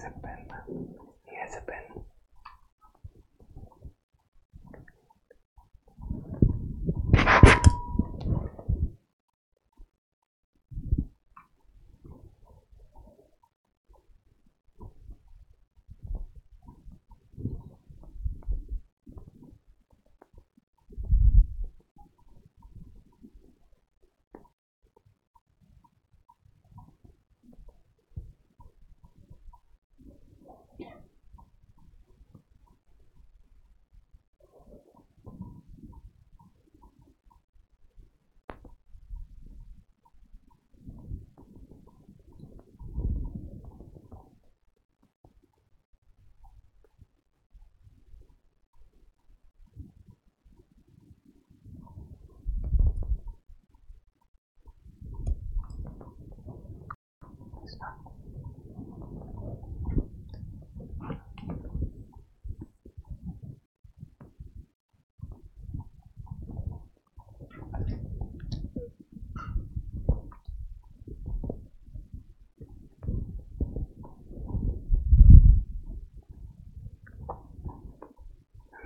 a pen. He has a pen.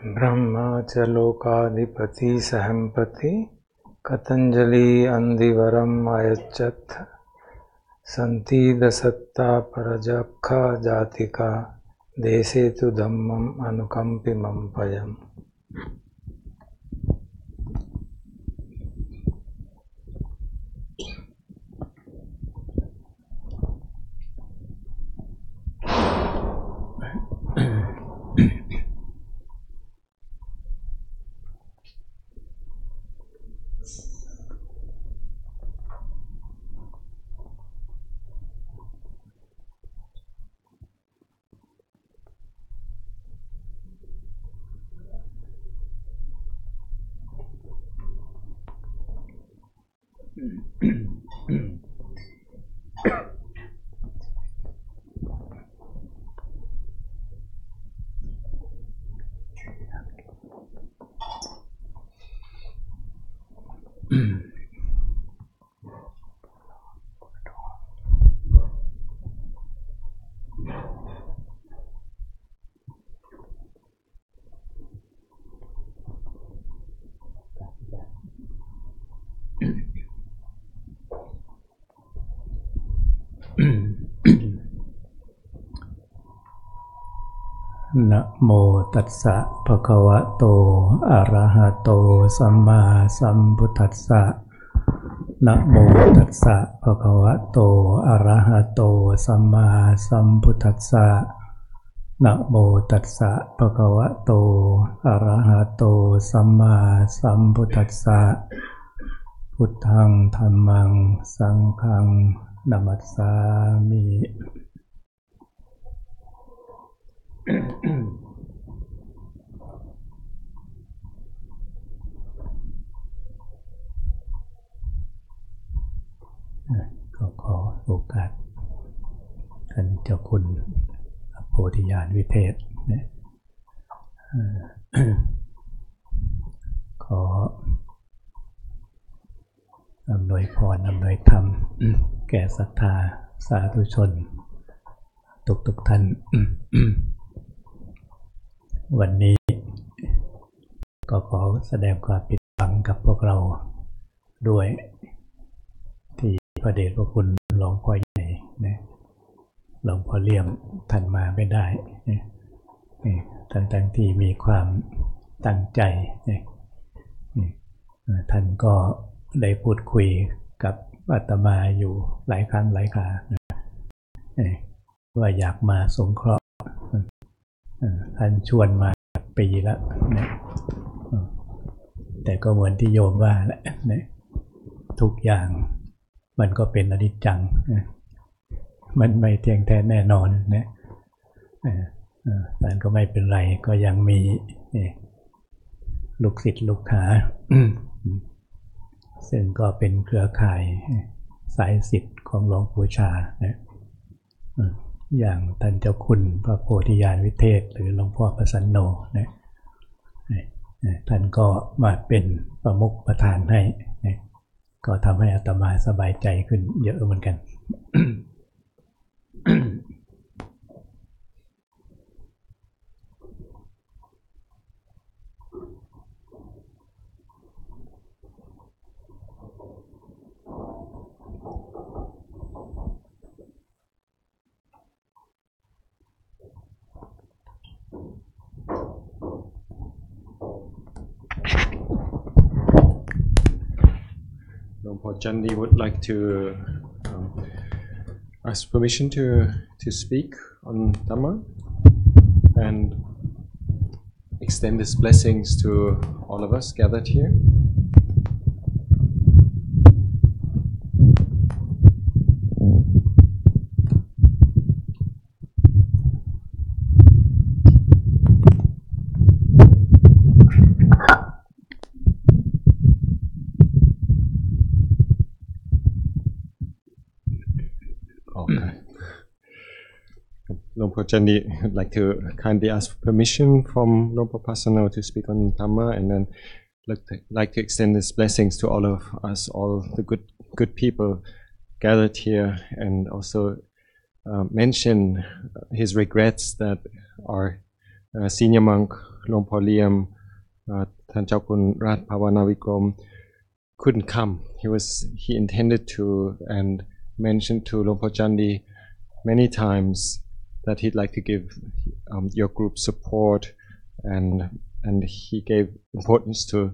Brahma cha lokadipati sahampati Katanjali andivaram ayachat Santida satta parajakha jatika Desetu dhammam anukampimam payam.นะโมตัสสะภะคะวะโตอะระหะโตสัมมาสัมพุทธัสสะนะโมตัสสะภะคะวะโตอะระหะโตสัมมาสัมพุทธัสสะนะโมตัสสะภะคะวะโตอะระหะโตสัมมาสัมพุทธัสสะพุทธังธัมมังสังฆังนะมัสสามิก็ขอโอกาสท่านเจ้าคุณโพธิญาณวิเทศขออำนวยพรอำนวยธรรมแก่ศรัทธาสาธุชนทุกท่าน วันนี้ก็ขอแสดงความปิติหวังกับพวกเราด้วยที่พระเดชพระคุณหลวงพ่อใหญ่นะหลวงพ่อเลี่ยมท่านมาไม่ได้ทั้งที่มีความตั้งใจท่านก็ได้พูดคุยกับอาตมาอยู่หลายครั้งหลายคราว่าอยากมาสงเคราะห์ท่านชวนมาปีแล้วนะแต่ก็เหมือนที่โยมว่าแหละนะทุกอย่างมันก็เป็นอนิจจังมันไม่เที่ยงแท้แน่นอนนะแต่ก็ไม่เป็นไรก็ยังมีลูกศิษย์ลูกหาซึ่งก็เป็นเครือข่ายสายศิษย์ของหลวงปู่ชานะอย่างท่านเจ้าคุณพระโพธิญาณวิเทศหรือหลวงพ่อประสันโนนะท่านก็มาเป็นประมุขประธานให้นะก็ทำให้อาตมาสบายใจขึ้นเยอะเหมือนกัน Por Jundee would like to ask permission to speak on Dhamma and extend his blessings to all of us gathered here. Luang Por Jundee would like to kindly ask permission from Luang Por Pasano to speak on Dhamma, and then like to extend his blessings to all of us, all the good people gathered here, and also mention his regrets that our senior monk Luang Por Liem, Than Chau Kun Rat Pavanavikrom, couldn't come. He intended to, and mentioned to Luang Por Jundee many times that he'd like to give your group support, and he gave importance to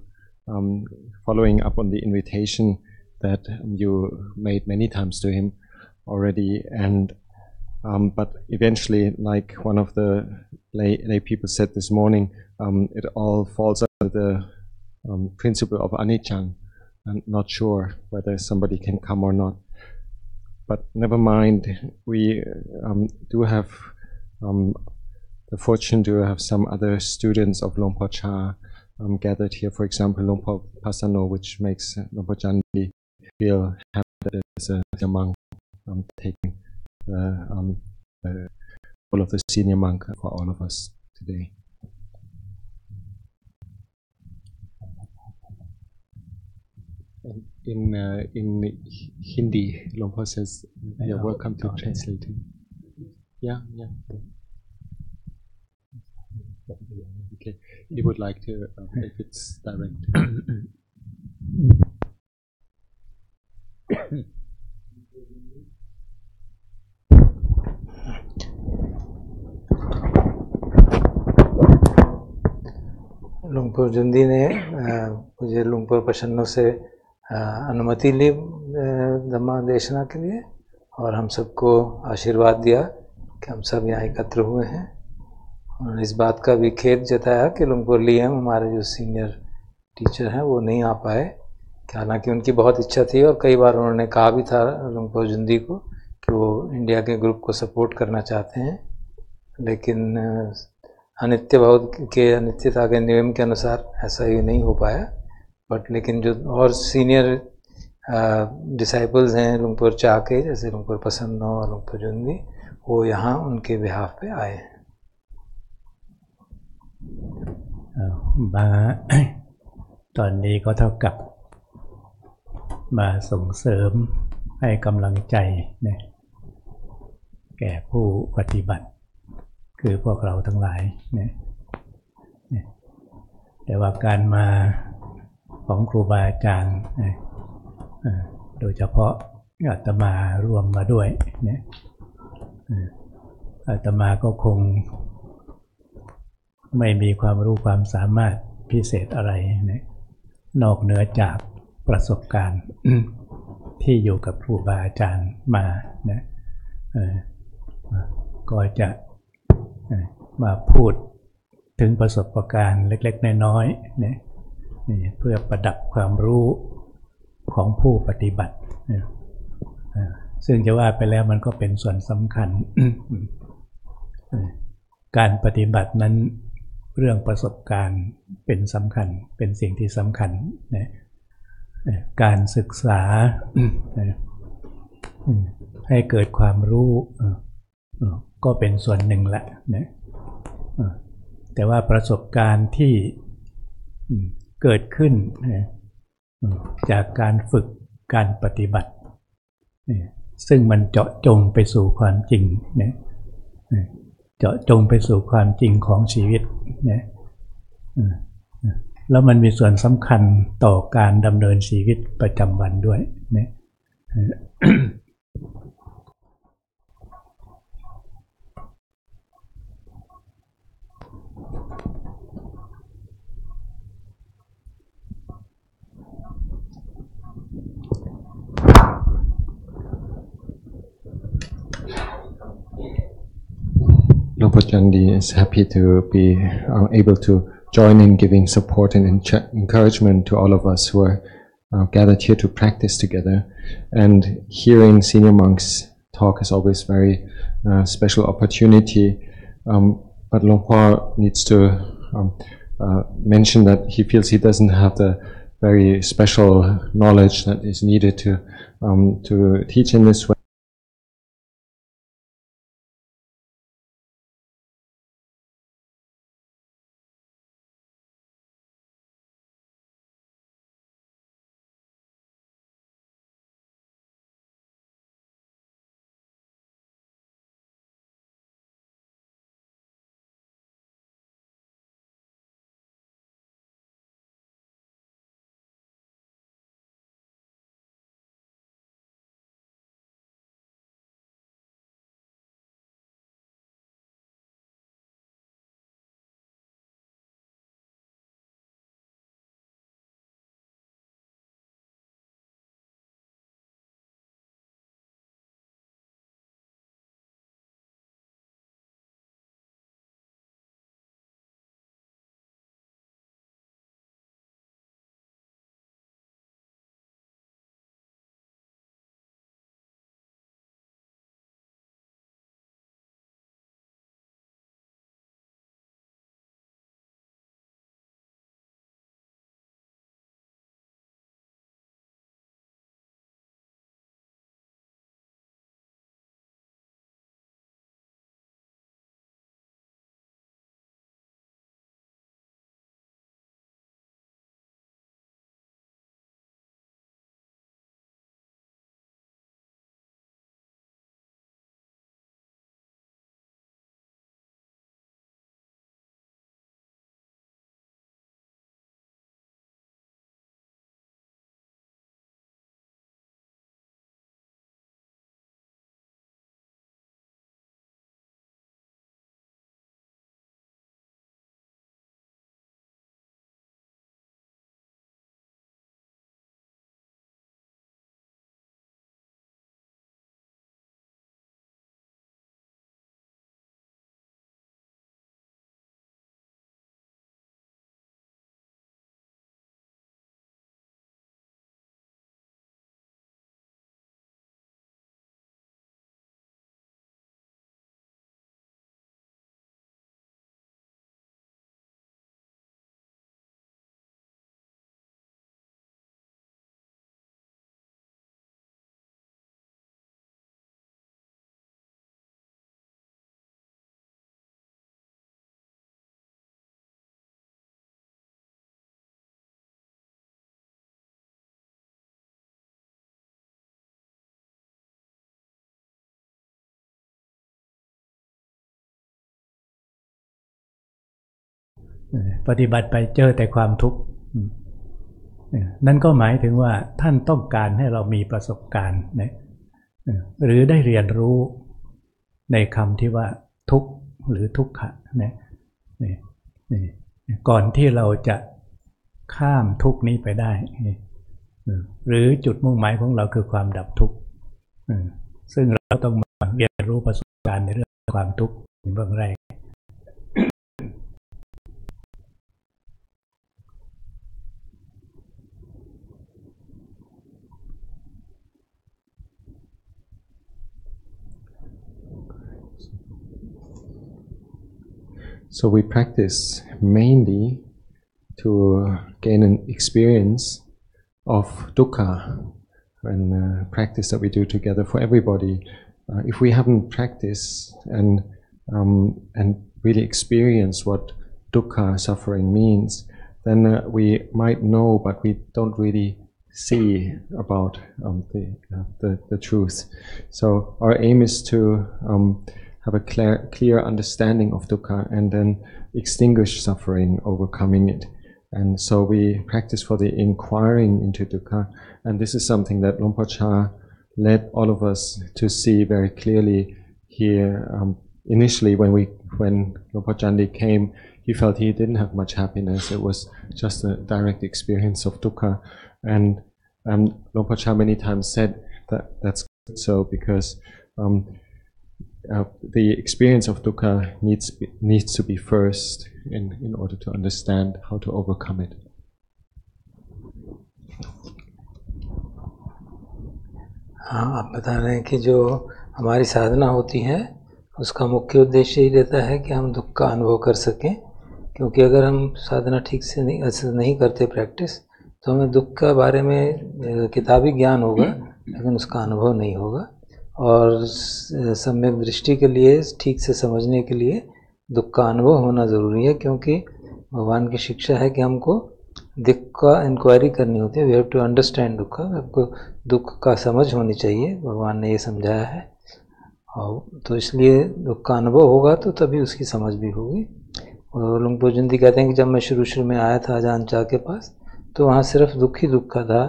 following up on the invitation that you made many times to him already. And but eventually, like one of the lay people said this morning, it all falls under the principle of anicca. I'm not sure whether somebody can come or not. But never mind, we do have the fortune to have some other students of Luang Por Chah gathered here. For example, Luang Por Pasano, which makes Luang Por Jundee feel happy that there's a monk taking the role of the senior monk for all of us today. In Hindi, Luang Por says, "You're welcome to translate it." Yeah. Okay, he would like to, if it's direct. หลวงพ่อจุนดีने मुझे लुंग पर प्रसन्नों से अनुमति ली धम्मा देशना के लिए, और हम सबको आशीर्वाद दिया कि हम सब यहाँ एकत्र हुए हैं। उन्होंने इस बात का भी खेद जताया कि लुंग पर लियम, हमारे जो सीनियर टीचर हैं, वो नहीं आ पाए। हालांकि उनकी बहुत इच्छा थी और कई बार उन्होंने कहा भी था लुंग पर जुंदी को कि वो इंडिया के ग्रुप को सपोर्ट करना चाहते हैं, लेकिन अनित्य भाव के अनित्यता के नियम के अनुसार ऐसा ही नहीं हो पाया। बट लेकिन जो और सीनियर डिसाइपल्स हैं लुंग पर चाह के, जैसे लुंग पर पसन्नो और लुंग पर जुंदी, वो यहाँ उनके बिहाफ पे आए हैं। มาตอนนี้ก็เท่ากับมาส่งเสริมให้กำลังใจเนี่ยแก่ผู้ปฏิบัติคือพวกเราทั้งหลายเนี่ยแต่ว่าการมาของครูบาอาจารย์โดยเฉพาะอาตมารวมมาด้วยเนี่ยอาตมาก็คงไม่มีความรู้ความสามารถพิเศษอะไรเนี่ยนอกเหนือจากประสบการณ์ที่อยู่กับครูบาอาจารย์มาเนี่ยก็จะมาพูดถึงประสบการณ์เล็กๆน้อยๆเนี่ยเพื่อประดับความรู้ของผู้ปฏิบัติซึ่งจะว่าไปแล้วมันก็เป็นส่วนสำคัญ การปฏิบัตินั้นเรื่องประสบการณ์เป็นสำคัญเป็นสิ่งที่สำคัญนะการศึกษาให้เกิดความรู้ก็เป็นส่วนหนึ่งแหละนะแต่ว่าประสบการณ์ที่เกิดขึ้นจากการฝึกการปฏิบัติซึ่งมันเจาะจงไปสู่ความจริงนะเจาะจงไปสู่ความจริงของชีวิตนะแล้วมันมีส่วนสำคัญต่อการดำเนินชีวิตประจำวันด้วยนะ Por Chah is happy to be able to join in giving support and encouragement to all of us who are gathered here to practice together. And hearing senior monks talk is always very special opportunity. But Luang Por needs to mention that he feels he doesn't have the very special knowledge that is needed to teach in this way.ปฏิบัติไปเจอแต่ความทุกข์นั่นก็หมายถึงว่าท่านต้องการให้เรามีประสบการณ์นะหรือได้เรียนรู้ในคำที่ว่าทุกข์หรือทุกขะนะก่อนที่เราจะข้ามทุกข์นี้ไปได้หรือจุดมุ่งหมายของเราคือความดับทุกข์ซึ่งเราต้องมาเรียนรู้ประสบการณ์ในเรื่องความทุกข์เป็นเบื้องแรกSo we practice mainly to gain an experience of dukkha and practice that we do together for everybody. If we haven't practiced and really experienced what dukkha suffering means, then we might know, but we don't really see about the truth. So our aim is to have a clear understanding of dukkha and then extinguish suffering, overcoming it. And so we practice for the inquiring into dukkha, and this is something that Luang Por Chah led all of us to see very clearly here. Initially, when Luang Por Chah came, he felt he didn't have much happiness. It was just a direct experience of dukkha, and Luang Por Chah many times said that that's good so, because the experience of dukkha needs to be first in order to understand how to overcome it. हाँ, आप बता रहे हैं कि जो हमारी साधना होती है उसका मुख्य उद्देश्य ही रहता है कि हम दुख का अनुभव कर सकें, क्योंकि अगर हम साधना ठीक से नहीं करते प्रैक्टिस, तो हमें दुख के बारे में किताबी ज्ञान होगा लेकिन उसका अनुभव नहीं होगा। और सम्यक दृष्टि के लिए, ठीक से समझने के लिए दुख का अनुभव होना ज़रूरी है, क्योंकि भगवान की शिक्षा है कि हमको दुख का इंक्वायरी करनी होती है। वी हैव टू अंडरस्टैंड दुख, आपको दुख का समझ होनी चाहिए, भगवान ने ये समझाया है। और तो इसलिए दुख का अनुभव होगा तो तभी उसकी समझ भी होगी। और लुंग पोर जुंदी कहते हैं कि जब मैं शुरू में आया था अजान चा के पास, तो वहाँ सिर्फ दुख ही दुख था,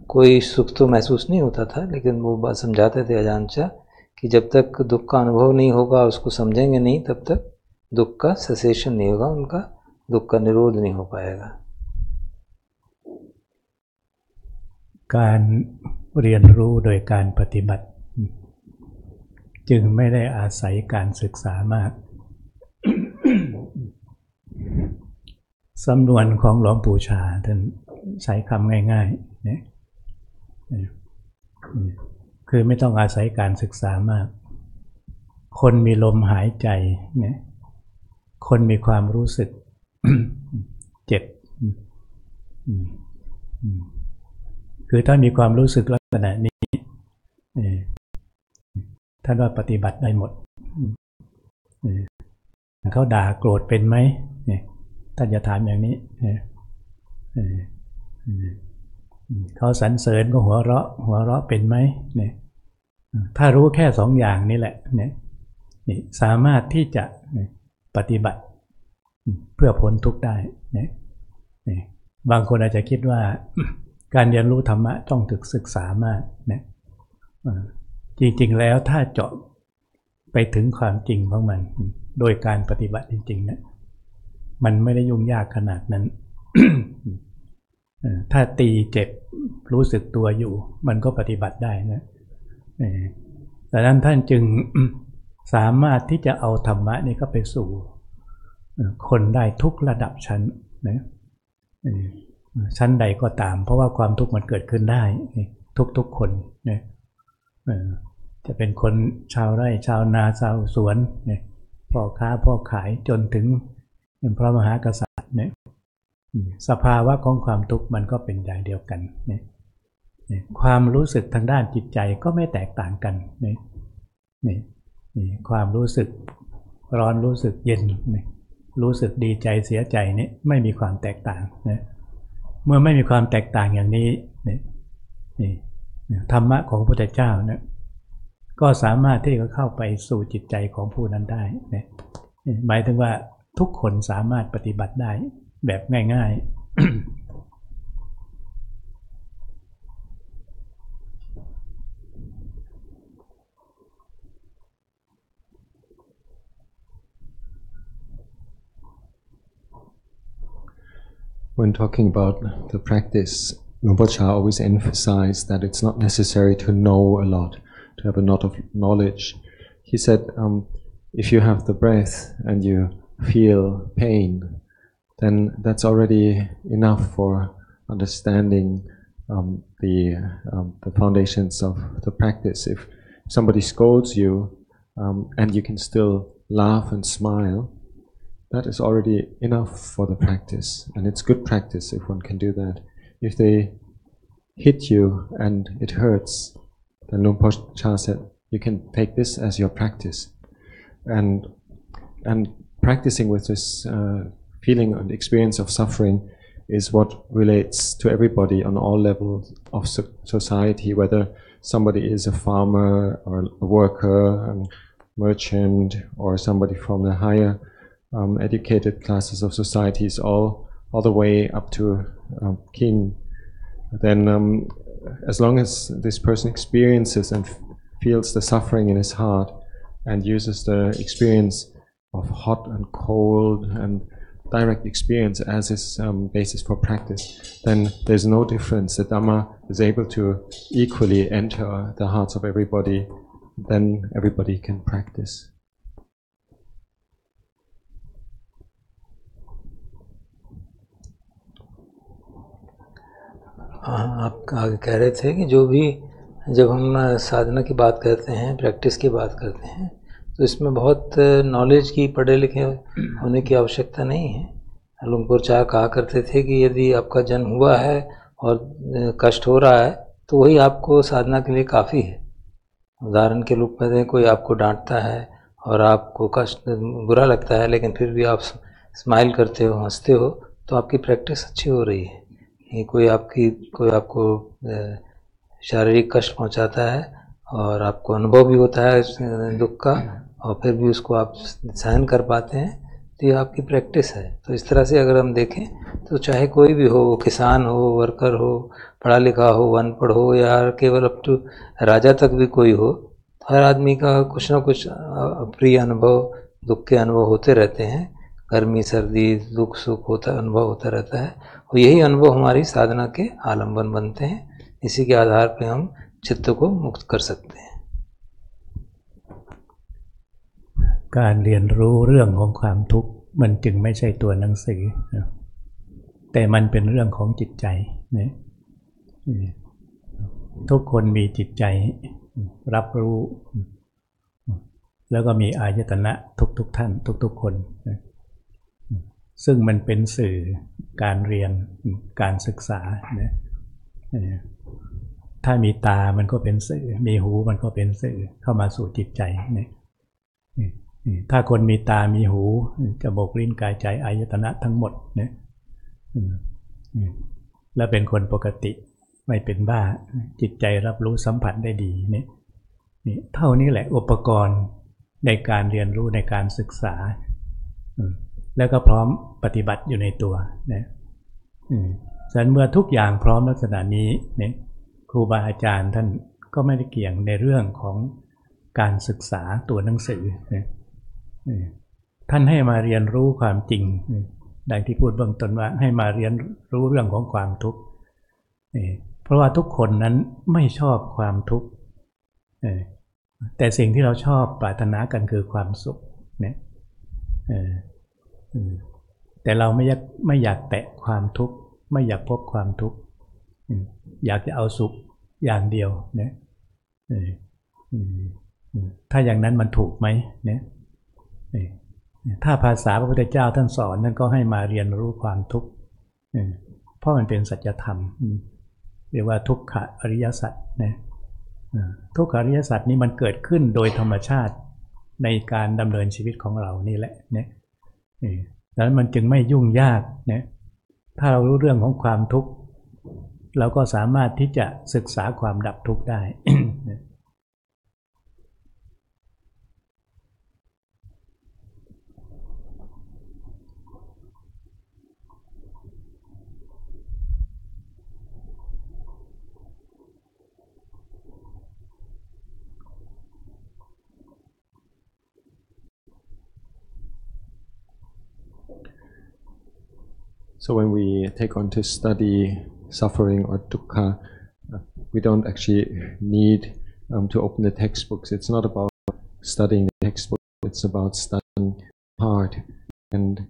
कोई सुख तो महसूस नहीं होता था। लेकिन वो बात समझाते थे अजान चा कि जब तक दुख का अनुभव नहीं होगा, उसको समझेंगे नहीं, तब तक दुख का सेसेशन नहीं होगा, उनका दुख का निरोध नहीं हो पाएगा। การเรียนรู้โดยการปฏิบัติจึงไม่ได้อาศัยการศึกษามาก สำนวนของหลวงปู่ชาท่านใช้คำง่ายๆเนี่ยคือไม่ต้องอาศัยการศึกษามาก คนมีลมหายใจเนี่ยคนมีความรู้สึก เจ็บคือถ้ามีความรู้สึกลักษณะนี้ท่านว่าปฏิบัติได้หมดเขาด่าโกรธเป็นไหมท่านจะถามอย่างนี้เขาสรรเสริญก็หัวเราะเป็นไหมถ้ารู้แค่สองอย่างนี้แหละนี่สามารถที่จะปฏิบัติเพื่อพ้นทุกข์ได้บางคนอาจจะคิดว่าการเรียนรู้ธรรมะต้องถึกศึกษามากจริงๆแล้วถ้าเจาะไปถึงความจริงของมันโดยการปฏิบัติจริงๆนะมันไม่ได้ยุ่งยากขนาดนั้น ถ้าตีเจ็บรู้สึกตัวอยู่มันก็ปฏิบัติได้นะแต่นั้นท่านจึง สามารถที่จะเอาธรรมะนี่ก็ไปสู่คนได้ทุกระดับชั้นนะชั้นใดก็ตามเพราะว่าความทุกข์มันเกิดขึ้นได้ทุกคนนะจะเป็นคนชาวไร่ชาวนาชาวสวนพ่อค้าพ่อขายจนถึงพระมหากษัตริย์สภาวะของความทุกข์มันก็เป็นอย่างเดียวกันความรู้สึกทางด้านจิตใจก็ไม่แตกต่างกันความรู้สึกร้อนรู้สึกเย็นรู้สึกดีใจเสียใจนี่ไม่มีความแตกต่างเมื่อไม่มีความแตกต่างอย่างนี้ธรรมะของพระพุทธเจ้าก็สามารถที่จะเข้าไปสู่จิตใจของผู้นั้นได้หมายถึงว่าทุกคนสามารถปฏิบัติได้แบบง่ายๆ When talking about the practice, Luang Por Chah always emphasized that it's not necessary to know a lot, to have a lot of knowledge. He said, if you have the breath and you feel pain, then that's already enough for understanding the foundations of the practice. If somebody scolds you and you can still laugh and smile, that is already enough for the practice, and it's good practice if one can do that. If they hit you and it hurts, then Luang Por Chah said, you can take this as your practice. And practicing with this feeling and experience of suffering is what relates to everybody on all levels of society, whether somebody is a farmer or a worker, a merchant, or somebody from the higher educated classes of societies, all the way up to king. Then as long as this person experiences and feels the suffering in his heart and uses the experience of hot and cold and direct experience as his basis for practice, then there's no difference. The Dhamma is able to equally enter the hearts of everybody. Then everybody can practice. आप आगे कह रहे थे कि जो भी जब हम साधना की बात करते हैं, प्रैक्टिस की बात करते हैं, तो इसमें बहुत नॉलेज की, पढ़े लिखे होने की आवश्यकता नहीं है। लुंग पोर चाह कहा करते थे कि यदि आपका जन्म हुआ है और कष्ट हो रहा है तो वही आपको साधना के लिए काफ़ी है। उदाहरण के रूप में कोई आपको डांटता है और आपको कष्ट बुरा लगता है, लेकिन फिर भी आप स्माइल करते हो, हंसते हो, तो आपकी प्रैक्टिस अच्छी हो रही है। कोई आपको शारीरिक कष्ट पहुंचाता है और आपको अनुभव भी होता है दुख का, और फिर भी उसको आप सहन कर पाते हैं, तो ये आपकी प्रैक्टिस है। तो इस तरह से अगर हम देखें तो चाहे कोई भी हो, किसान हो, वर्कर हो, पढ़ा लिखा हो, अनपढ़ हो, या केवल अप टू राजा तक भी कोई हो, हर आदमी का कुछ ना कुछ अप्रिय अनुभव, दुख के अनुभव होते रहते हैं। गर्मी सर्दी, दुख सुख अनुभव होता रहता है, और यही अनुभव हमारी साधना के आलंबन बनते हैं। इसी के आधार पर हम चित्त को मुक्त कर सकते हैं। การเรียนรู้เรื่องของความทุกข์มันจึงไม่ใช่ตัวหนังสือแต่มันเป็นเรื่องของจิตใจนะทุกคนมีจิตใจรับรู้แล้วก็มีอายตนะทุกท่านทุกคนซึ่งมันเป็นสื่อการเรียนการศึกษานะถ้ามีตามันก็เป็นสื่อมีหูมันก็เป็นสื่อเข้ามาสู่จิตใจนะถ้าคนมีตามีหูจมูกลิ้นกายใจอายตนะทั้งหมดนะและเป็นคนปกติไม่เป็นบ้าจิตใจรับรู้สัมผัสได้ดีนี่เท่านี้แหละอุปกรณ์ในการเรียนรู้ในการศึกษาแล้วก็พร้อมปฏิบัติอยู่ในตัวนะฉะนั้นเมื่อทุกอย่างพร้อมลักษณะนี้เนี่ยครูบาอาจารย์ท่านก็ไม่ได้เกี่ยงในเรื่องของการศึกษาตัวหนังสือนะท่านให้มาเรียนรู้ความจริงดังที่พูดเบื้องต้นว่าให้มาเรียนรู้เรื่องของความทุกข์เพราะว่าทุกคนนั้นไม่ชอบความทุกข์แต่สิ่งที่เราชอบปรารถนากันคือความสุขเนี่ยแต่เราไม่อยากแตะความทุกข์ไม่อยากพบความทุกข์อยากจะเอาสุขอย่างเดียวเนี่ยถ้าอย่างนั้นมันถูกไหมเนี่ยถ้าภาษาพระพุทธเจ้าท่านสอนท่านก็ให้มาเรียนรู้ความทุกข์เพราะมันเป็นสัจธรรมเรียกว่าทุกขอริยสัจนะทุกขอริยสัจนี้มันเกิดขึ้นโดยธรรมชาติในการดำเนินชีวิตของเรานี่แหละเนี่ยดังนั้นมันจึงไม่ยุ่งยากนะถ้าเรารู้เรื่องของความทุกข์เราก็สามารถที่จะศึกษาความดับทุกข์ได้ So when we take on to study suffering or dukkha, we don't actually need to open the textbooks. It's not about studying the textbook, it's about studying heart. And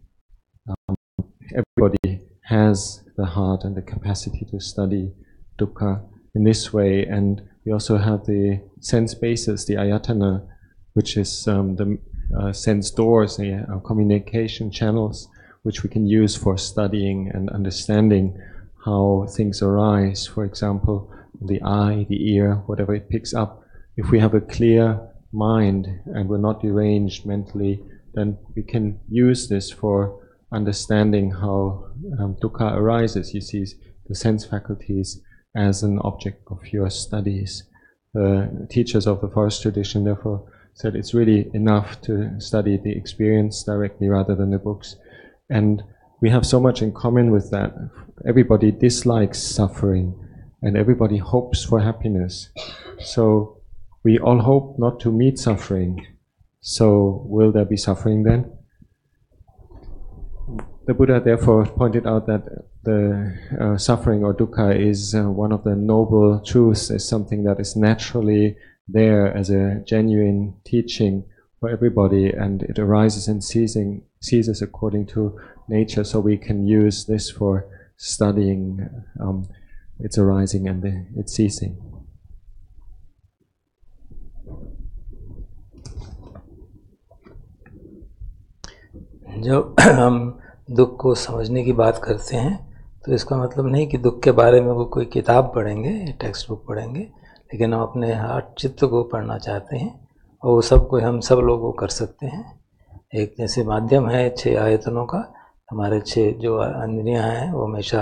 everybody has the heart and the capacity to study dukkha in this way. And we also have the sense basis, the ayatana, which is the sense doors, the communication channels, which we can use for studying and understanding how things arise. For example, the eye, the ear, whatever it picks up. If we have a clear mind and we're not deranged mentally, then we can use this for understanding how dukkha arises. You see the sense faculties as an object of your studies. The teachers of the forest tradition therefore said it's really enough to study the experience directly rather than the books. And we have so much in common with that. Everybody dislikes suffering and everybody hopes for happiness. So we all hope not to meet suffering. So will there be suffering then? The Buddha therefore pointed out that the suffering or dukkha is one of the noble truths, is something that is naturally there as a genuine teaching for everybody, and it arises and ceases according to nature, so we can use this for studying it's arising and it's ceasing. जब हम दुख को समझने की बात करते हैं तो इसका मतलब नहीं कि दुख के बारे में वो कोई किताब पढ़ेंगे, टेक्स्ट बुक पढ़ेंगे, लेकिन हम अपने हार्ट चित्त को पढ़ना चाहते हैं और वो सब को हम सब लोग वो कर सकते हैं। एक जैसे माध्यम है 6 आयतनों का, हमारे 6 जो इंद्रियां हैं वो हमेशा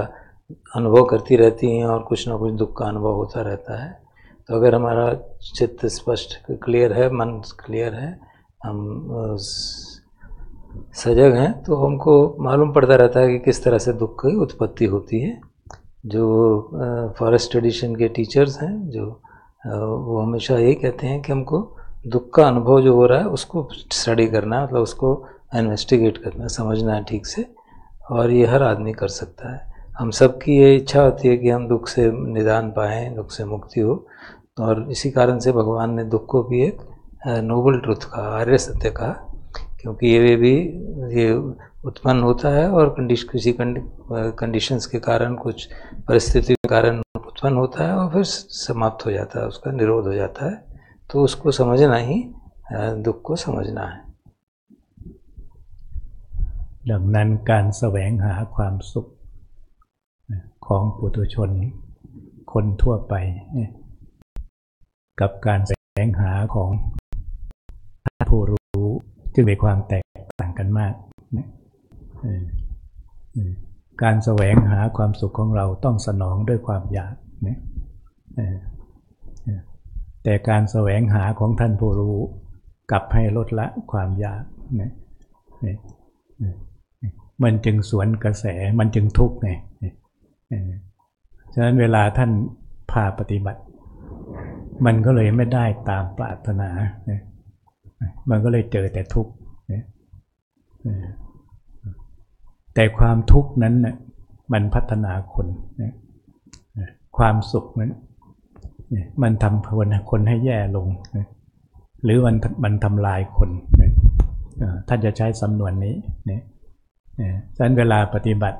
अनुभव करती रहती हैं और कुछ ना कुछ दुख का अनुभव होता रहता है। तो अगर हमारा चित्त स्पष्ट क्लियर है, मन क्लियर है, हम सजग हैं, तो हमको मालूम पड़ता रहता है कि किस तरह से दुख की उत्पत्ति होती है। जो फॉरेस्ट ट्रेडिशन के टीचर्स हैं जो वो हमेशा यही कहते हैं कि हमको दुख का अनुभव जो हो रहा है उसको स्टडी करना है, मतलब उसको इन्वेस्टिगेट करना है, समझना है ठीक से, और ये हर आदमी कर सकता है। हम सब की ये इच्छा होती है कि हम दुख से निदान पाएँ, दुख से मुक्ति हो, और इसी कारण से भगवान ने दुख को भी एक नोबल ट्रुथ कहा, आर्य सत्य कहा, क्योंकि ये उत्पन्न होता है और किसी कंडीशंस के कारण, कुछ परिस्थिति के कारण उत्पन्न होता है और फिर समाप्त हो जाता है, उसका निरोध हो जाता है। तो उसको समझना ही दुख को समझना है। ดังนั้นการแสวงหาความสุขของปุถุชนคนทั่วไปกับการแสวงหาของผู้รู้จึงมีความแตกต่างกันมากการแสวงหาความสุขของเราต้องสนองด้วยความอยากแต่การแสวงหาของท่านผู้รู้กลับให้ลดละความอยากมันจึงสวนกระแสมันจึงทุกข์ไงฉะนั้นเวลาท่านพาปฏิบัติมันก็เลยไม่ได้ตามปรารถนามันก็เลยเจอแต่ทุกข์แต่ความทุกข์นั้นน่ะมันพัฒนาคนความสุขนั้นมันทำคนให้แย่ลงหรือมันทำลายคนท่านจะใช้สำนวนนี้ฉะนั้นเวลาปฏิบัติ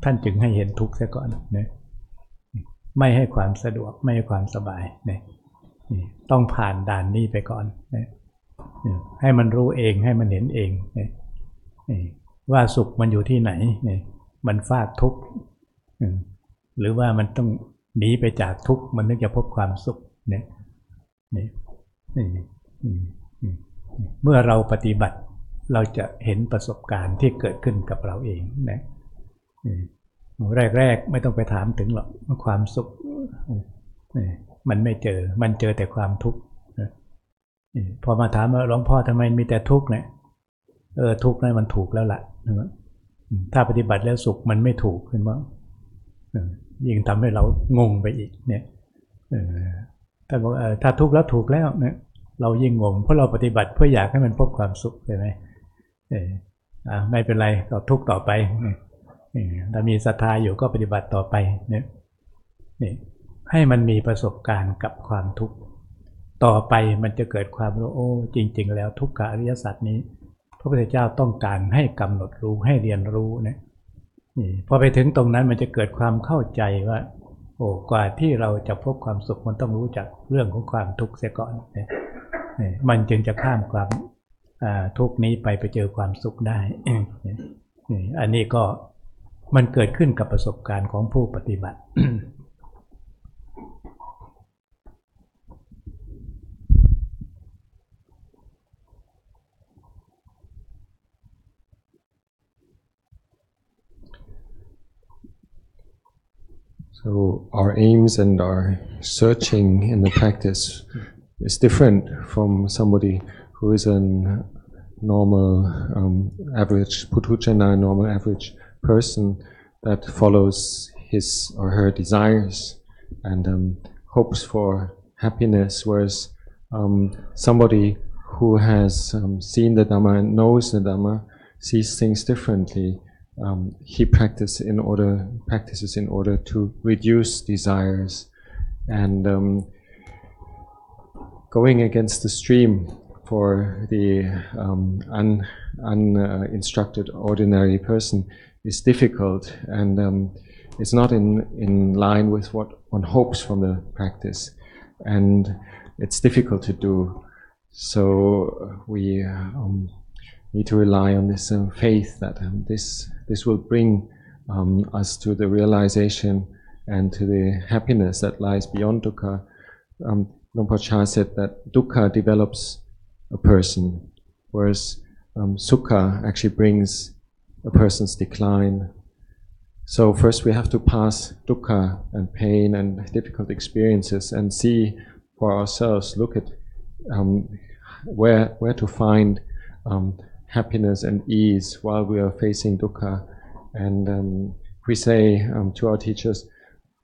ท่านจึงให้เห็นทุกข์เสียก่อนไม่ให้ความสะดวกไม่ให้ความสบายต้องผ่านด่านนี้ไปก่อนให้มันรู้เองให้มันเห็นเองว่าสุขมันอยู่ที่ไหนมันฟาดทุกข์หรือว่ามันต้องหนีไปจากทุกข์มันถึงจะพบความสุขเมื่อเราปฏิบัติเราจะเห็นประสบการณ์ที่เกิดขึ้นกับเราเองแรกๆไม่ต้องไปถามถึงหรอกความสุขมันไม่เจอมันเจอแต่ความทุกข์พอมาถามว่าหลวงพ่อทำไมมีแต่ทุกข์เนี่ยทุกข์นั้นมันถูกแล้วล่ะถ้าปฏิบัติแล้วสุขมันไม่ถูกขึ้นมั้งยิ่งทำให้เรางงไปอีกเนี่ยถ้าบอกถ้าทุกข์แล้วถูกแล้วเนี่ยเรายิ่งงงเพราะเราปฏิบัติเพื่ออยากให้มันพบความสุขใช่ไหมไม่เป็นไรก็ทุกข์ต่อไปถ้ามีศรัทธาอยู่ก็ปฏิบัติต่อไปเนี่ยให้มันมีประสบการณ์กับความทุกข์ต่อไปมันจะเกิดความรู้โอ้จริงๆแล้วทุกขอริยสัจนี้พระพุทธเจ้าต้องการให้กำหนดรู้ให้เรียนรู้เนี่ยพอไปถึงตรงนั้นมันจะเกิดความเข้าใจว่าโอ้กว่าที่เราจะพบความสุขมันต้องรู้จักเรื่องของความทุกข์เสียก่อนมันจึงจะข้ามความทุกข์นี้ไปเจอความสุขได้อันนี้ก็มันเกิดขึ้นกับประสบการณ์ของผู้ปฏิบัติ So our aims and our searching in the practice is different from somebody who is a normal average puthujjana, normal average person that follows his or her desires and hopes for happiness, whereas somebody who has seen the Dhamma and knows the Dhamma sees things differently. He practices in order to reduce desires and going against the stream for the uninstructed ordinary person is difficult, and it's not in line with what one hopes from the practice, and it's difficult to do. So we need to rely on this faith that this will bring us to the realization and to the happiness that lies beyond dukkha. Luang Por Chah said that dukkha develops a person, whereas sukha actually brings a person's decline. So first we have to pass dukkha and pain and difficult experiences and see for ourselves, look at where to find happiness and ease while we are facing dukkha. And we say to our teachers,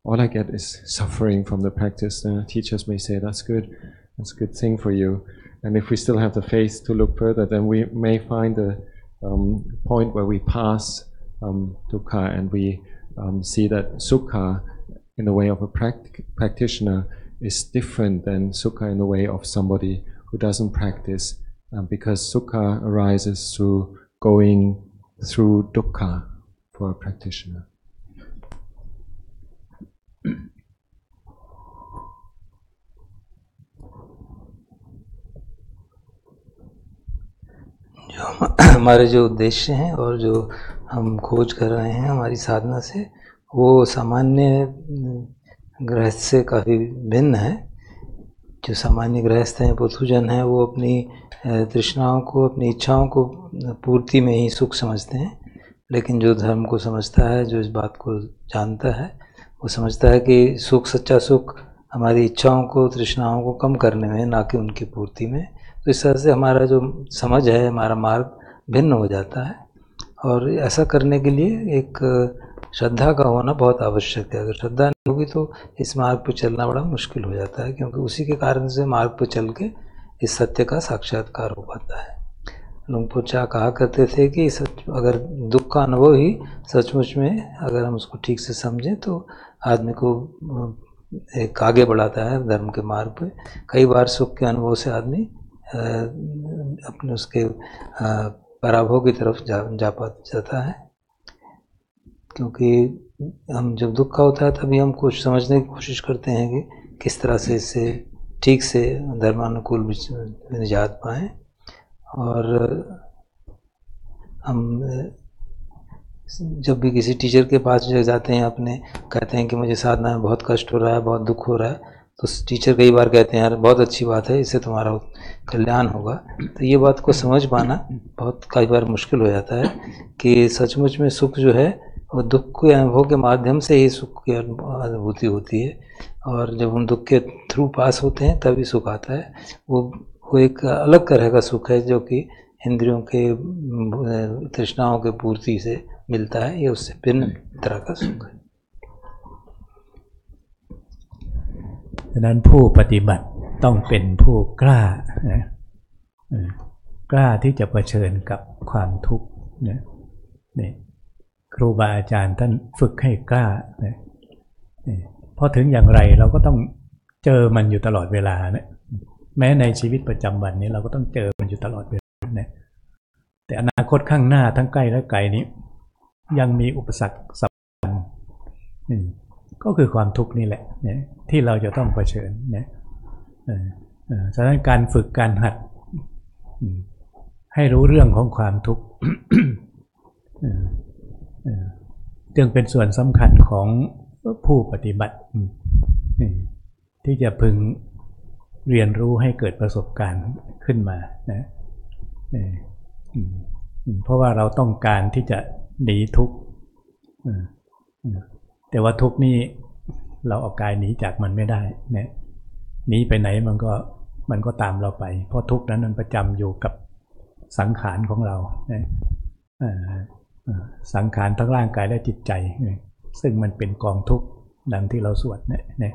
all I get is suffering from the practice. Teachers may say, that's good, that's a good thing for you. And if we still have the faith to look further, then we may find a point where we pass dukkha and we see that sukha in the way of a practitioner is different than sukha in the way of somebody who doesn't practice, because sukha arises through going through dukkha for a practitioner. जो हमारे जो उद्देश्य हैं और जो हम खोज कर रहे हैं हमारी साधना से, वो सामान्य गृहस्थ से काफ़ी भिन्न है। जो सामान्य गृहस्थ हैं, पुथुजन हैं, वो अपनी तृष्णाओं को, अपनी इच्छाओं को पूर्ति में ही सुख समझते हैं। लेकिन जो धर्म को समझता है, जो इस बात को जानता है, वो समझता है कि सुख, सच्चा सुख हमारी इच्छाओं को, तृष्णाओं को कम करने में, ना कि उनकी पूर्ति में। तो इस तरह से हमारा जो समझ है, हमारा मार्ग भिन्न हो जाता है। और ऐसा करने के लिए एक श्रद्धा का होना बहुत आवश्यक है। अगर श्रद्धा नहीं होगी तो इस मार्ग पर चलना बड़ा मुश्किल हो जाता है, क्योंकि उसी के कारण से मार्ग पर चल के इस सत्य का साक्षात्कार हो पाता है। लुंग पोर चाह कहा करते थे कि अगर दुख का अनुभव ही सचमुच में अगर हम उसको ठीक से समझें तो आदमी को एक आगे बढ़ाता है धर्म के मार्ग पे। कई बार सुख के अनुभव से आदमी अपने उसके पराभव की तरफ जाता है, क्योंकि हम जब दुख का होता है तभी हम कुछ समझने की कोशिश करते हैं कि किस तरह से इससे ठीक से धर्मानुकूल निजात पाएँ। और हम जब भी किसी टीचर के पास जाते हैं, अपने कहते हैं कि मुझे साधना में बहुत कष्ट हो रहा है, बहुत दुख हो रहा है, तो टीचर कई बार कहते हैं यार बहुत अच्छी बात है, इससे तुम्हारा कल्याण होगा। तो ये बात को समझ पाना बहुत कई बार मुश्किल हो जाता है कि सचमुच में सुख जो है वो दुख के अनुभव के माध्यम से ही सुख की अनुभूति होती है। और जब हम दुख के थ्रू पास होते हैं तभी सुख आता है। वो एक अलग तरह का सुख है जो कि इंद्रियों के तृष्णाओं के पूर्ति से मिलता है। ये उससे भिन्न तरह का सुख है। ดังนั้นผู้ปฏิบัติต้องเป็นผู้กล้านะกล้าที่จะเผชิญกับความทุกข์นะนี่ครูบาอาจารย์ท่านฝึกให้กล้านะเพราะถึงอย่างไรเราก็ต้องเจอมันอยู่ตลอดเวลานะแม้ในชีวิตประจำวันนี้เราก็ต้องเจอมันอยู่ตลอดเวลานะแต่อนาคตข้างหน้าทั้งใกล้และไกลนี้ยังมีอุปสรรคสำคัญก็คือความทุกข์นี่แหละเนี่ยที่เราจะต้องเผชิญเนี่ยฉะนั้นการฝึกการหัดให้รู้เรื่องของความทุกข์จึงเป็นส่วนสำคัญของผู้ปฏิบัติที่จะพึงเรียนรู้ให้เกิดประสบการณ์ขึ้นมานะเพราะว่าเราต้องการที่จะหนีทุกข์แต่ว่าทุกข์นี้เราเอากายหนีจากมันไม่ได้นะหนีไปไหนมันก็ตามเราไปเพราะทุกข์นั้นมันประจำอยู่กับสังขารของเรานะสังขารทั้งร่างกายและจิตใจซึ่งมันเป็นกองทุกข์ดังที่เราสวดเนี่ย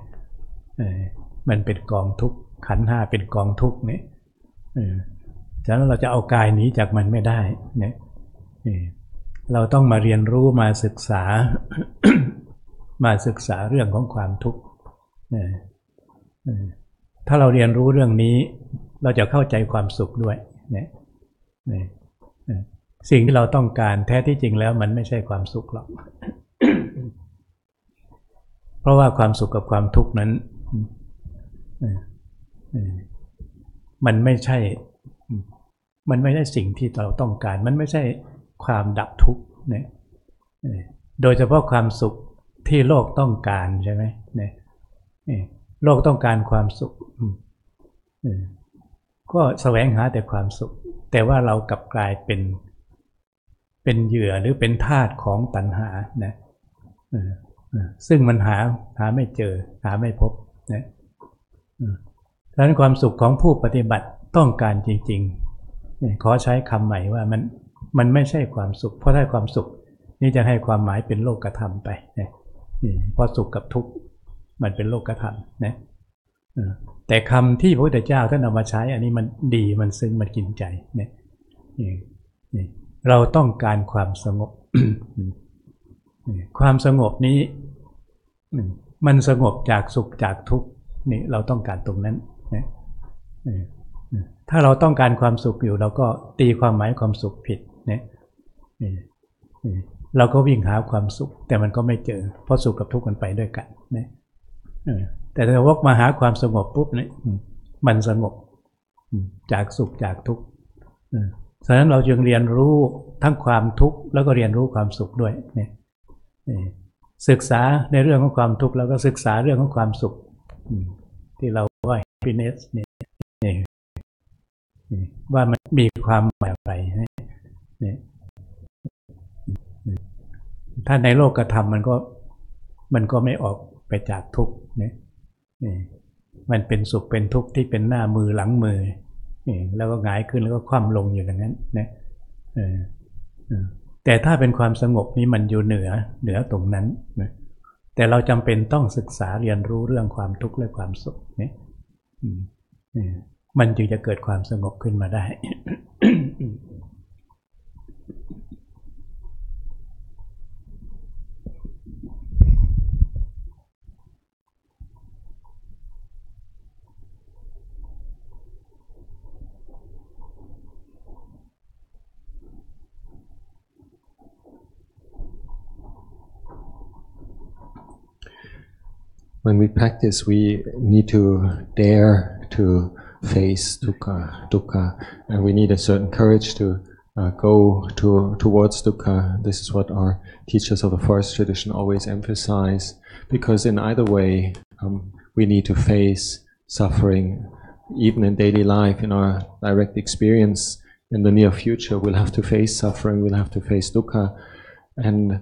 มันเป็นกองทุกข์ขันธ์ห้าเป็นกองทุกข์เนี่ยฉะนั้นเราจะเอากายหนีจากมันไม่ได้เนี่ยเราต้องมาเรียนรู้มาศึกษา มาศึกษาเรื่องของความทุกข์ถ้าเราเรียนรู้เรื่องนี้เราจะเข้าใจความสุขด้วยเนี่ยสิ่งที่เราต้องการแท้ที่จริงแล้วมันไม่ใช่ความสุขหรอก ราะว่าความสุขกับความทุกข์นั้นมันไม่ใช่สิ่งที่เราต้องการมันไม่ใช่ความดับทุกข์เนี่ยโดยเฉพาะความสุขที่โลกต้องการใช่ไหมเนี่ยโลกต้องการความสุขก็แสวงหาแต่ความสุขแต่ว่าเรากลับกลายเป็นเหยื่อหรือเป็นทาสของตัณหานะซึ่งมันหาไม่เจอหาไม่พบนะดังนั้นความสุขของผู้ปฏิบัติต้องการจริงๆขอใช้คำใหม่ว่ามันไม่ใช่ความสุขเพราะถ้าความสุขนี่จะให้ความหมายเป็นโลกธรรมไปนะเพราะสุขกับทุกข์มันเป็นโลกธรรมนะแต่คำที่พระพุทธเจ้าท่านเอามาใช้อันนี้มันดีมันซึ้งมันกินใจเนี่ยเราต้องการความสงบ ความสงบนี้มันสงบจากสุขจากทุกข์นี่เราต้องการตรงนั้นนะถ้าเราต้องการความสุขอยู่เราก็ตีความหมายความสุขผิดนะเราก็วิ่งหาความสุขแต่มันก็ไม่เจอเพราะสุขกับทุกข์มันไปด้วยกันนะแต่ถ้าวกมาหาความสงบปุ๊บเนี่ยมันสงบจากสุขจากทุกข์ฉะนั้นเราจึงเรียนรู้ทั้งความทุกข์แล้วก็เรียนรู้ความสุขด้วยเนี่ยศึกษาในเรื่องของความทุกข์แล้วก็ศึกษาเรื่องของความสุขที่เราว่า happiness เนี่ยว่ามันมีความหมายอะไรเนี่ยถ้าในโลกธรรมมันก็ไม่ออกไปจากทุกข์เนี่ยมันเป็นสุขเป็นทุกข์ที่เป็นหน้ามือหลังมือแล้วก็หงายขึ้นแล้วก็คว่ำลงอยู่อย่างนั้นนะแต่ถ้าเป็นความสงบนี้มันอยู่เหนือตรงนั้นนะแต่เราจำเป็นต้องศึกษาเรียนรู้เรื่องความทุกข์และความสุขเนี่ยมันจึงจะเกิดความสงบขึ้นมาได้ When we practice, we need to dare to face dukkha, and we need a certain courage to go towards dukkha. This is what our teachers of the forest tradition always emphasize, because in either way, we need to face suffering, even in daily life, in our direct experience. In the near future, we'll have to face suffering, we'll have to face dukkha, and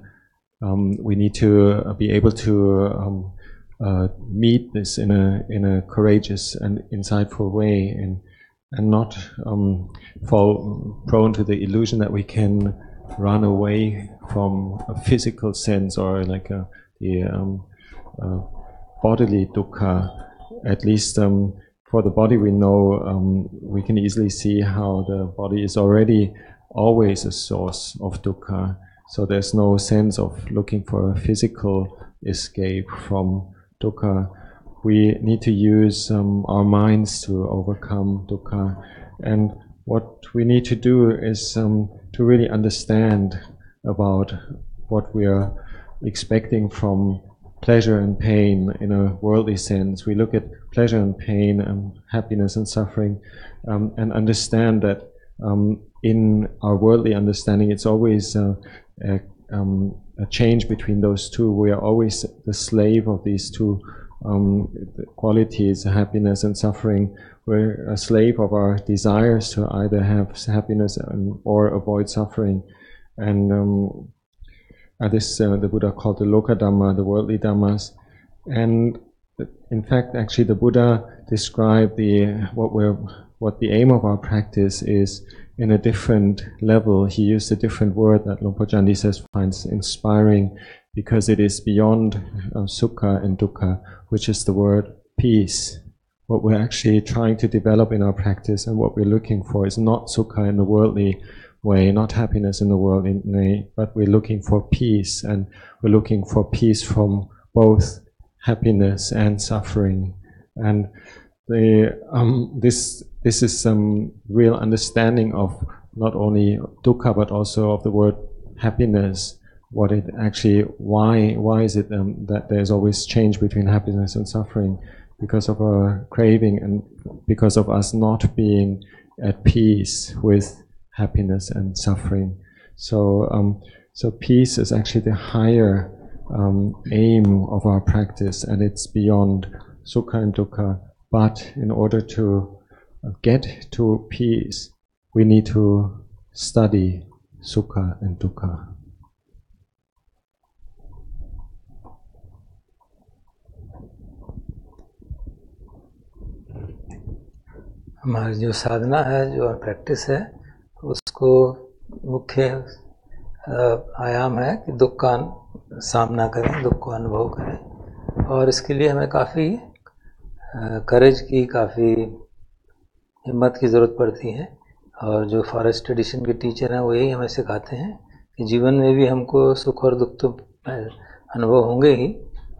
we need to be able to meet this in a courageous and insightful way, and not fall prone to the illusion that we can run away from a physical sense or like the bodily dukkha. At least for the body, we know we can easily see how the body is already always a source of dukkha. So there's no sense of looking for a physical escape from dukkha. We need to use our minds to overcome dukkha, and what we need to do is to really understand about what we are expecting from pleasure and pain in a worldly sense. We look at pleasure and pain and happiness and suffering, and understand that in our worldly understanding it's always a change between those two. We are always the slave of these two qualities, happiness and suffering. We're a slave of our desires to either have happiness or avoid suffering. And this the Buddha called the loka Dhamma, the worldly Dhammas. And in fact, actually, the Buddha described what the aim of our practice is in a different level. He used a different word that Luang Por Chah says finds inspiring, because it is beyond sukha and dukkha, which is the word peace. What we're actually trying to develop in our practice and what we're looking for is not sukha in the worldly way, not happiness in the worldly way, but we're looking for peace, and we're looking for peace from both happiness and suffering. And this is some real understanding of not only dukkha but also of the word happiness. what it actually, why is it that there's always change between happiness and suffering? Because of our craving and because of us not being at peace with happiness and suffering. So peace is actually the higher aim of our practice, and it's beyond sukha and dukkha. But in order to get to peace, we need to study sukha and dukkha. हमारी जो साधना है, जो practice है, उसको मुख्य आयाम है कि दुख का सामना करें, दुख को अनुभव करें, और इसके लिए हमें काफ़ी करेज की, काफ़ी हिम्मत की ज़रूरत पड़ती है। और जो फॉरेस्ट ट्रेडिशन के टीचर हैं वो यही हमें सिखाते हैं कि जीवन में भी हमको सुख और दुख तो अनुभव होंगे ही,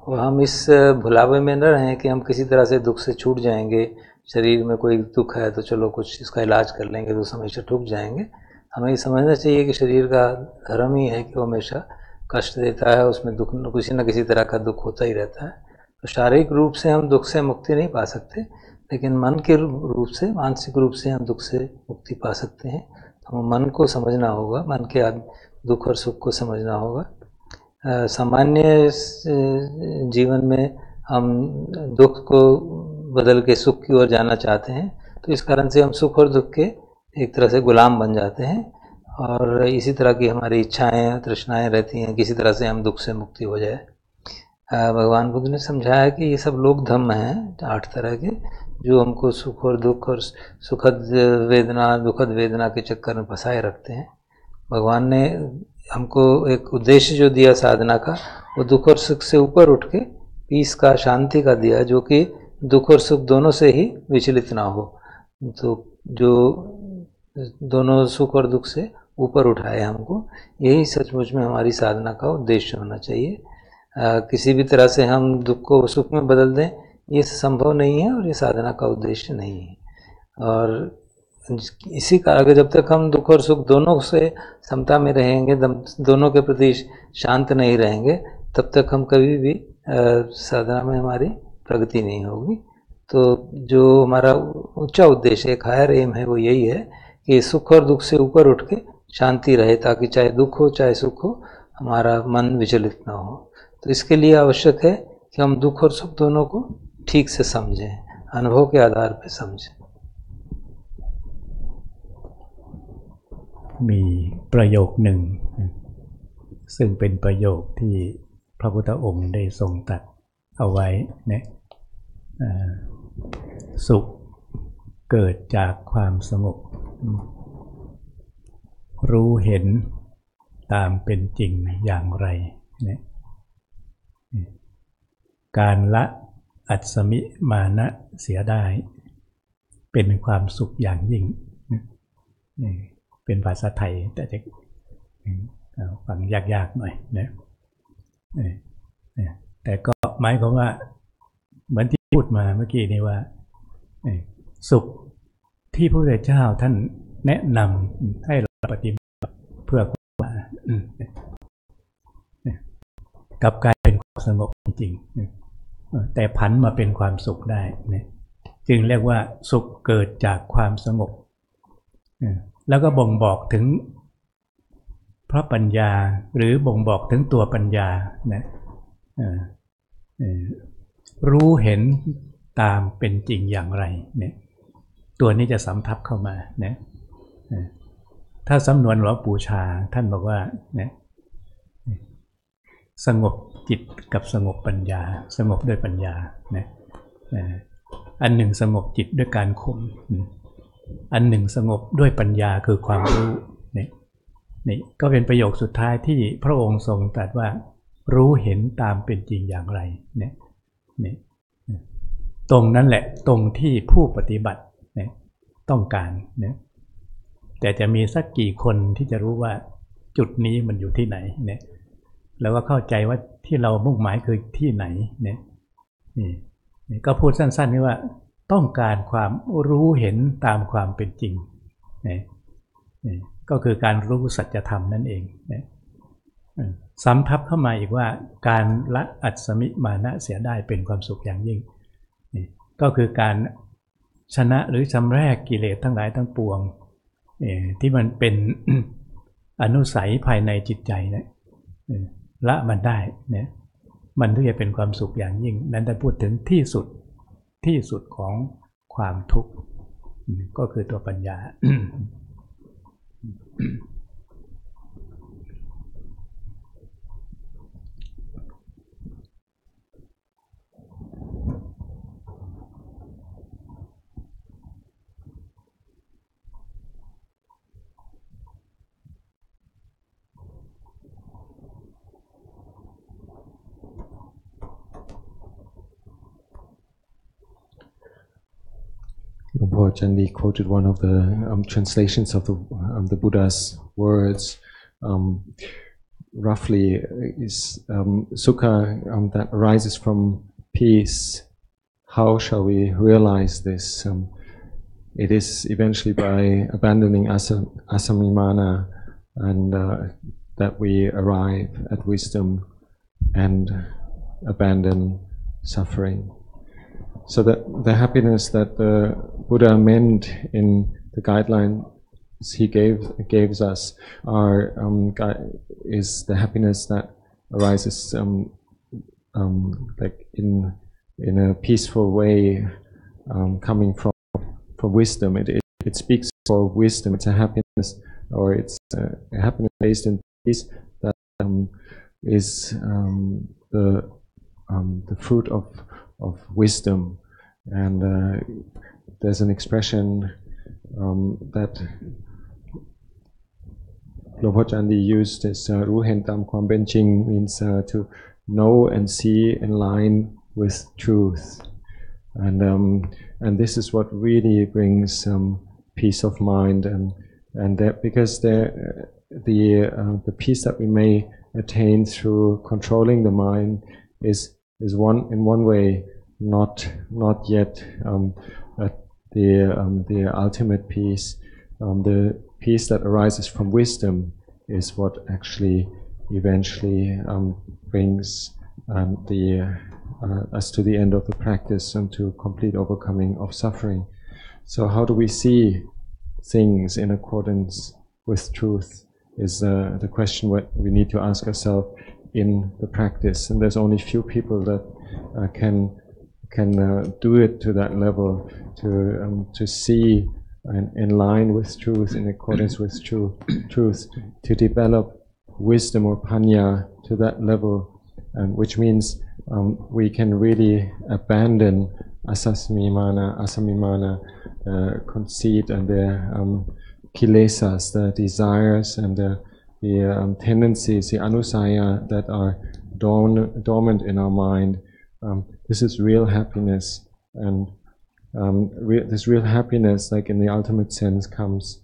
और हम इस भुलावे में न रहें कि हम किसी तरह से दुख से छूट जाएंगे। शरीर में कोई दुख है तो चलो कुछ इसका इलाज कर लेंगे तो हमेशा ठुक जाएंगे। हमें ये समझना चाहिए कि शरीर का धर्म ही है कि वो हमेशा कष्ट देता है, उसमें दुख किसी न किसी तरह का दुख होता ही रहता है। तो शारीरिक रूप से हम दुख से मुक्ति नहीं पा सकते, लेकिन मन के रूप से, मानसिक रूप से हम दुख से मुक्ति पा सकते हैं। तो मन को समझना होगा, मन के दुख और सुख को समझना होगा। सामान्य जीवन में हम दुख को बदल के सुख की ओर जाना चाहते हैं, तो इस कारण से हम सुख और दुख के एक तरह से गुलाम बन जाते हैं, और इसी तरह की हमारी इच्छाएं, तृष्णाएं रहती हैं, किसी तरह से हम दुख से मुक्ति हो जाए। भगवान बुद्ध ने समझाया कि ये सब लोग धम्म हैं, 8 तरह के, जो हमको सुख और दुख और सुखद वेदना, दुखद वेदना के चक्कर में फंसाए रखते हैं। भगवान ने हमको एक उद्देश्य जो दिया साधना का, वो दुख और सुख से ऊपर उठ के पीस का, शांति का दिया, जो कि दुख और सुख दोनों से ही विचलित ना हो। तो जो दोनों सुख और दुख से ऊपर उठाए हमको, यही सचमुच में हमारी साधना का उद्देश्य होना चाहिए। किसी भी तरह से हम दुख को सुख में बदल दें, ये संभव नहीं है और ये साधना का उद्देश्य नहीं है। और इसी कारण जब तक हम दुख और सुख दोनों से समता में रहेंगे, दोनों के प्रति शांत नहीं रहेंगे, तब तक हम कभी भी साधना में हमारी प्रगति नहीं होगी। तो जो हमारा ऊंचा उद्देश्य, एक हायर एम है, वो यही है कि सुख और दुख से ऊपर उठ के शांति रहे, ताकि चाहे दुख हो चाहे सुख हो, हमारा मन विचलित ना हो। तो इसके लिए आवश्यक है कि हम दुख और सुख दोनों को ठीक से समझें, अनुभव के आधार पर समझें। มีประโยคหนึ่งซึ่งเป็นประโยคที่พระพุทธองค์ได้ทรงตรัสเอาไว้เนี่ยสุขเกิดจากความสงบรู้เห็นตามเป็นจริงอย่างไรเนี่ยการละอัศมิมานะเสียได้เป็นความสุขอย่างยิ่งเป็นภาษาไทยแต่จะฟังยากๆหน่อยนะแต่ก็หมายความว่าเหมือนที่พูดมาเมื่อกี้นี้ว่าสุขที่พระพุทธเจ้าท่านแนะนำให้เราปฏิบัติเพื่อความกลับกลายเป็นความสงบจริงๆแต่ผันมาเป็นความสุขได้จึงเรียกว่าสุขเกิดจากความสงบแล้วก็บ่งบอกถึงพระปัญญาหรือบ่งบอกถึงตัวปัญญารู้เห็นตามเป็นจริงอย่างไรเนี่ยตัวนี้จะสำทับเข้ามาเนี่ยถ้าสำนวนหลวงปู่ชาท่านบอกว่าเนี่ยสงบจิตกับสงบปัญญาสงบด้วยปัญญาเนี่ยอันหนึ่งสงบจิตด้วยการข่มอันหนึ่งสงบด้วยปัญญาคือความรู้เนี่ยนี่ก็เป็นประโยคสุดท้ายที่พระองค์ทรงตรัสว่ารู้เห็นตามเป็นจริงอย่างไรเนี่ยนี่ตรงนั้นแหละตรงที่ผู้ปฏิบัติเนี่ยต้องการเนี่ยแต่จะมีสักกี่คนที่จะรู้ว่าจุดนี้มันอยู่ที่ไหนเนี่ยแล้วก็เข้าใจว่าที่เรามุ่งหมายคือที่ไหนเนี่ยนี่ก็พูดสั้นๆนี่ว่าต้องการความรู้เห็นตามความเป็นจริงเนี่ยก็คือการรู้สัจธรรมนั่นเองเนี่ย ซ้ำทับเข้ามาอีกว่าการละอัศมิมานะเสียได้เป็นความสุขอย่างยิ่งก็คือการชนะหรือชำแรกกิเลสทั้งหลายทั้งปวงที่มันเป็น อนุสัยภายในจิตใจเนี่ยละมันได้เนี่ยมันถึงจะเป็นความสุขอย่างยิ่งนั้นได้พูดถึงที่สุดของความทุกข์ก็คือตัวปัญญา Luang Por Chah quoted one of the translations of the Buddha's words. Roughly, is sukha that arises from peace. How shall we realize this? It is eventually by abandoning asamimana, and that we arrive at wisdom and abandon suffering. So that the happiness that the Buddha meant in the guidelines he gave us is the happiness that arises like in a peaceful way, coming from wisdom. It speaks for wisdom. It's a happiness, or it's a happiness based in peace that is the fruit of wisdom. And there's an expression that Luang Por Chah used as "Ru hen tam kwam ben ching," means to know and see in line with truth. And this is what really brings peace of mind, and that because the peace that we may attain through controlling the mind is in one way not yet the ultimate peace. The peace that arises from wisdom is what actually eventually brings us to the end of the practice and to complete overcoming of suffering. So how do we see things in accordance with truth is the question what we need to ask ourselves in the practice. And there's only few people that can do it to that level, to see in line with truth, in accordance with truth, to develop wisdom or panya to that level, which means we can really abandon asamimana, conceit, and the kilesas, the desires, and the tendencies, the anusaya that are dormant in our mind. This is real happiness, and this real happiness, like in the ultimate sense, comes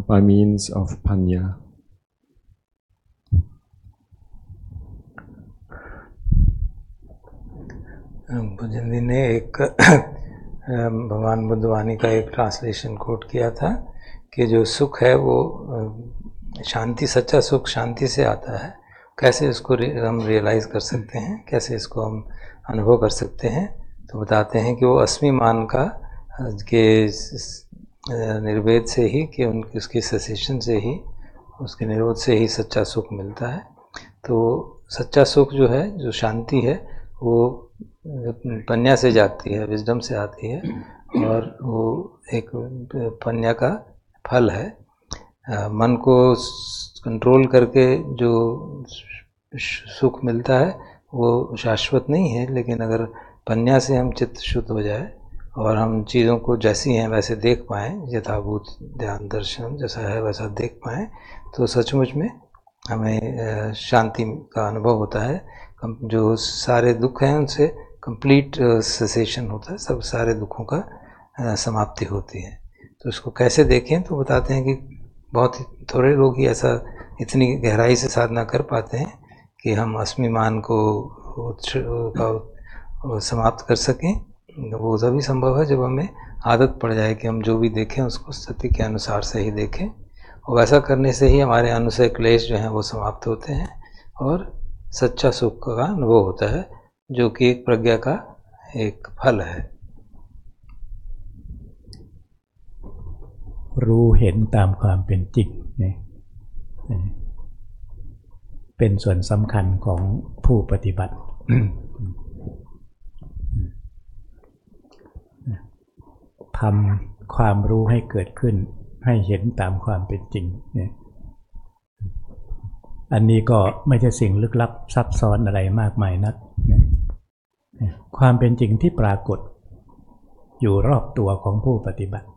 by means of panya. Jundee ने एक भगवान बुद्धवाणी का एक translation coat किया था कि जो सुख है वो शांति, सच्चा सुख शांति से आता है. कैसे इसको हम रियलाइज कर सकते हैं, कैसे इसको हम अनुभव कर सकते हैं, तो बताते हैं कि वो अस्मिमान का के निर्वेद से ही, कि उसके सेसेशन से ही, उसके निरोध से ही सच्चा सुख मिलता है. तो सच्चा सुख जो है, जो शांति है, वो पन्या से जाती है, विजडम से आती है, और वो एक पन्या का फल है. मन को कंट्रोल करके जो सुख मिलता है वो शाश्वत नहीं है, लेकिन अगर पन्या से हम चित्त शुद्ध हो जाए और हम चीज़ों को जैसी हैं वैसे देख पाएँ, यथाभूत ध्यान दर्शन जैसा है वैसा देख पाएँ, तो सचमुच में हमें शांति का अनुभव होता है. जो सारे दुख हैं उनसे कंप्लीट सेसेशन होता है, सब सारे दुखों का समाप्ति होती है. तो इसको कैसे देखें, तो बताते हैं कि बहुत थोड़े लोग ही ऐसा इतनी गहराई से साधना कर पाते हैं कि हम अस्मिमान को समाप्त कर सकें. वो तभी संभव है जब हमें आदत पड़ जाए कि हम जो भी देखें उसको स्थिति के अनुसार से ही देखें, और वैसा करने से ही हमारे अनुसय क्लेश जो हैं वो समाप्त होते हैं, और सच्चा सुख का अनुभव होता है, जो कि एक प्रज्ञा का एक फल है। รู้เห็นตามความเป็นจริงเนี่ยเป็นส่วนสำคัญของผู้ปฏิบัติ ทำความรู้ให้เกิดขึ้นให้เห็นตามความเป็นจริงเนี่ยอันนี้ก็ไม่ใช่สิ่งลึกลับซับซ้อนอะไรมากมายนักความเป็นจริงที่ปรากฏอยู่รอบตัวของผู้ปฏิบัติ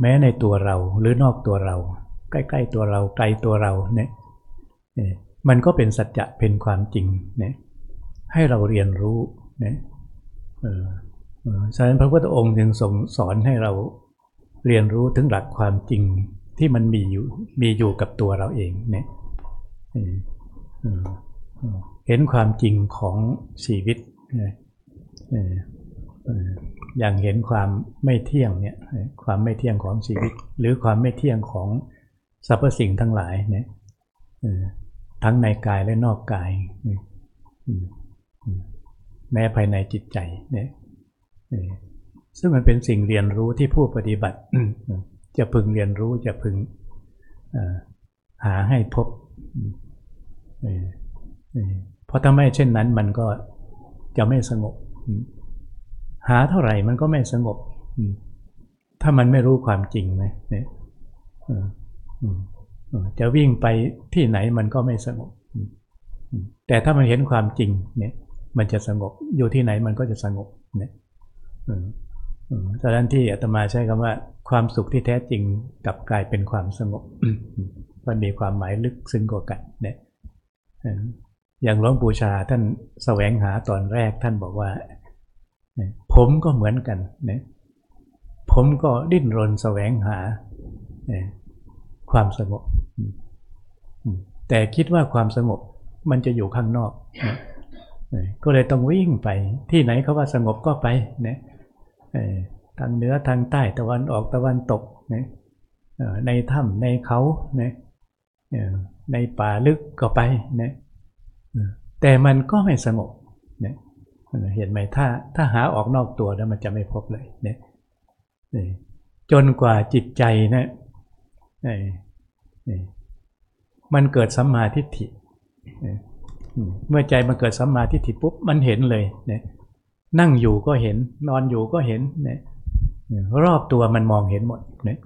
แม้ในตัวเราหรือนอกตัวเราใกล้ๆตัวเราไกลตัวเราเนี่ยมันก็เป็นสัจจะเป็นความจริงเนี่ยให้เราเรียนรู้เนี่ยฉะนั้นพระพุทธองค์จึงทรงสอนให้เราเรียนรู้ถึงหลักความจริงที่มันมีอยู่กับตัวเราเองเนี่ยเห็นความจริงของชีวิตอย่างเห็นความไม่เที่ยงเนี่ยความไม่เที่ยงของชีวิตหรือความไม่เที่ยงของสรรพสิ่งทั้งหลายเนี่ยทั้งในกายและนอกกายแม้ภายในจิตใจเนี่ยซึ่งมันเป็นสิ่งเรียนรู้ที่ผู้ปฏิบัติจะพึงเรียนรู้จะพึงหาให้พบเพราะถ้าไม่เช่นนั้นมันก็จะไม่สงบหาเท่าไหร่มันก็ไม่สงบถ้ามันไม่รู้ความจริงนะจะวิ่งไปที่ไหนมันก็ไม่สงบแต่ถ้ามันเห็นความจริงเนี่ยมันจะสงบอยู่ที่ไหนมันก็จะสงบเนี่ยฉะนั้นที่อาตมาใช้คำว่าความสุขที่แท้จริงกลับกลายเป็นความสงบมันมีความหมายลึกซึ้งกว่ากันเนี่ยอย่างหลวงปู่ชาท่านแสวงหาตอนแรกท่านบอกว่าผมก็เหมือนกันเนี่ยผมก็ดิ้นรนแสวงหาความสงบแต่คิดว่าความสงบมันจะอยู่ข้างนอกก็เลยต้องวิ่งไปที่ไหนเขาว่าสงบก็ไปเนี่ยทางเหนือทางใต้ตะวันออกตะวันตกเนี่ยในถ้ำในเขาเนี่ยในป่าลึกก็ไปเนี่ยแต่มันก็ไม่สงบเนี่ยเห็นไหมถ้าหาออกนอกตัวแล้วมันจะไม่พบเลยเนี่ยจนกว่าจิตใจเนี่ยมันเกิดสัมมาทิฏฐิเมื่อใจมันเกิดสัมมาทิฏฐิปุ๊บมันเห็นเลยเนี่ยนั่งอยู่ก็เห็นนอนอยู่ก็เห็นเนี่ยรอบตัวมันมองเห็นหมดเนี่ย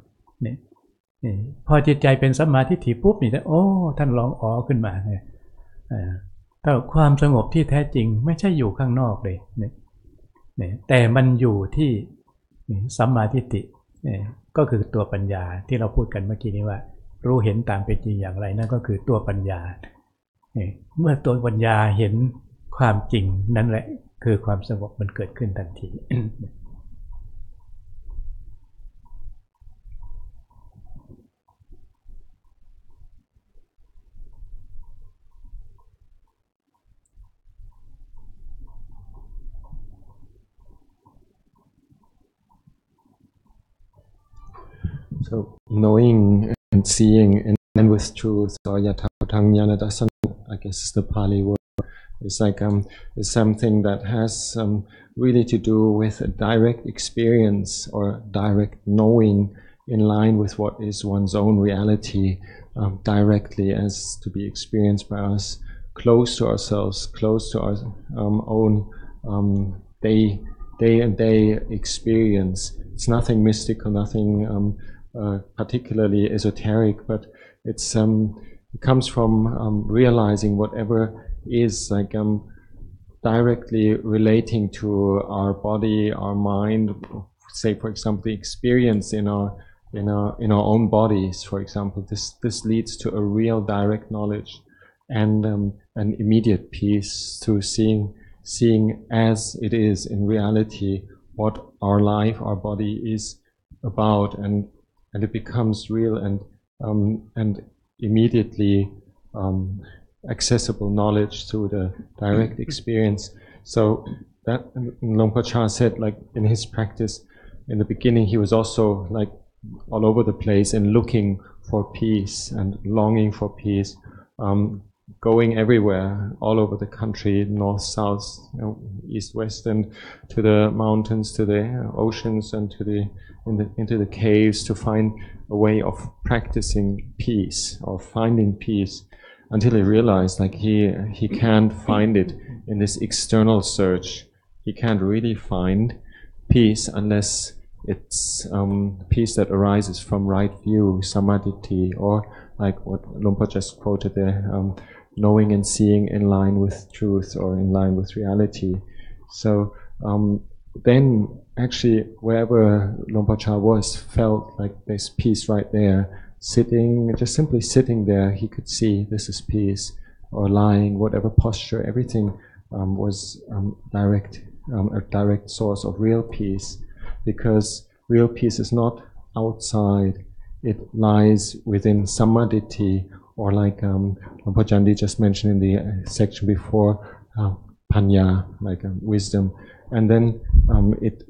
พอจิตใจเป็นสัมมาทิฏฐิปุ๊บนี่โอ้ท่านร้องอ๋อขึ้นมาเนี่ยแต่ความสงบที่แท้จริงไม่ใช่อยู่ข้างนอกเลยเนี่ยแต่มันอยู่ที่สัมมาทิฏฐิก็คือตัวปัญญาที่เราพูดกันเมื่อกี้นี้ว่ารู้เห็นตามเป็นจริงอย่างไรนั่นก็คือตัวปัญญาเมื่อตัวปัญญาเห็นความจริงนั่นแหละคือความสงบมันเกิดขึ้นทันที So knowing and seeing and then with truth, or yathatang jnanadassana, I guess is the Pali word. It's like it's something that has really to do with a direct experience or direct knowing in line with what is one's own reality, directly as to be experienced by us, close to ourselves, close to our own day and day experience. It's nothing mystical, nothing particularly esoteric, but it's it comes from realizing whatever is like directly relating to our body, our mind. Say, for example, the experience in our own bodies. For example, this leads to a real direct knowledge and an immediate peace through seeing as it is in reality what our life, our body is about, and it becomes real and immediately accessible knowledge through the direct experience. So that Luang Por Chah said, like in his practice, in the beginning he was also like all over the place and looking for peace and longing for peace, going everywhere, all over the country, north, south, east, west, and to the mountains, to the oceans, and to into the caves to find a way of practicing peace or finding peace, until he realized like he can't find it in this external search. He can't really find peace unless it's peace that arises from right view, samadhi, or like what Luang Por just quoted there, knowing and seeing in line with truth or in line with reality. So then actually wherever Luang Por Chah was, felt like there's peace right there. Sitting, just simply sitting there, he could see this is peace, or lying, whatever posture, everything was a direct source of real peace, because real peace is not outside, it lies within samadhi, or like Luang Por Jundee just mentioned in the section before, panya, like wisdom, and then it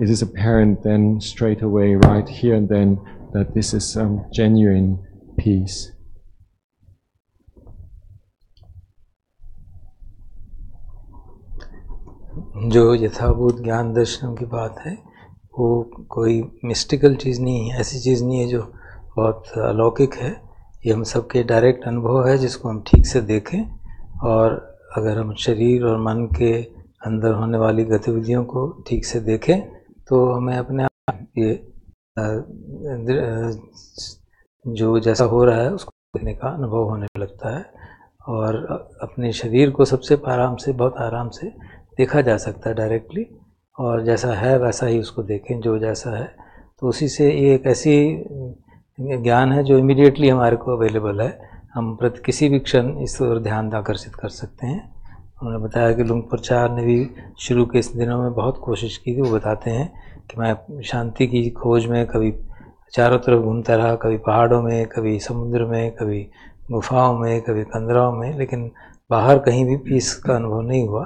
is apparent then straight away, right here and then, that this is genuine peace. जो यथाभूत ज्ञान दर्शन की बात है वो कोई mystical चीज़ नहीं है, ऐसी चीज़ नहीं है जो बहुत अलौकिक है। ये हम सबके डायरेक्ट अनुभव है जिसको हम ठीक से देखें, और अगर हम शरीर और मन के अंदर होने वाली गतिविधियों को ठीक से देखें तो हमें अपने आप ये जो जैसा हो रहा है उसको देखने का अनुभव होने लगता है, और अपने शरीर को सबसे आराम से, बहुत आराम से देखा जा सकता है डायरेक्टली, और जैसा है वैसा ही उसको देखें जो जैसा है। तो उसी से ये एक ऐसी ज्ञान है जो इमीडिएटली हमारे को अवेलेबल है, हम किसी भी क्षण इस ओर ध्यान आकर्षित कर सकते हैं। उन्होंने बताया कि लुंग पर चाह ने भी शुरू के इस दिनों में बहुत कोशिश की थी। वो बताते हैं कि मैं शांति की खोज में कभी चारों तरफ घूमता रहा, कभी पहाड़ों में, कभी समुद्र में, कभी गुफाओं में, कभी कंदराओं में, लेकिन बाहर कहीं भी पीस का अनुभव नहीं हुआ।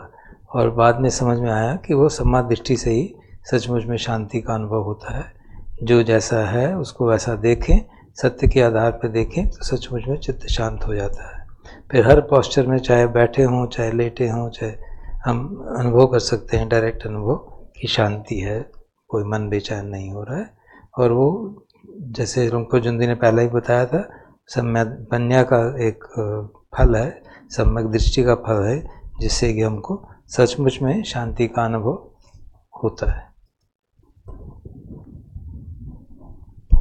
और बाद में समझ में आया कि वो सम्मा दृष्टि से ही सचमुच में शांति का अनुभव होता है। जो जैसा है उसको वैसा देखें, सत्य के आधार पर देखें तो सचमुच में चित्त शांत हो जाता है। फिर हर पोस्चर में, चाहे बैठे हों, चाहे लेटे हों, चाहे हम अनुभव कर सकते हैं डायरेक्ट अनुभव कि शांति है, कोई मन बेचैन नहीं हो रहा है। और वो जैसे लुंग पर जुंदी ने पहले ही बताया था, सम्यक पन्या का एक फल है, सम्यक दृष्टि का फल है, जिससे कि हमको सचमुच में शांति का अनुभव होता है।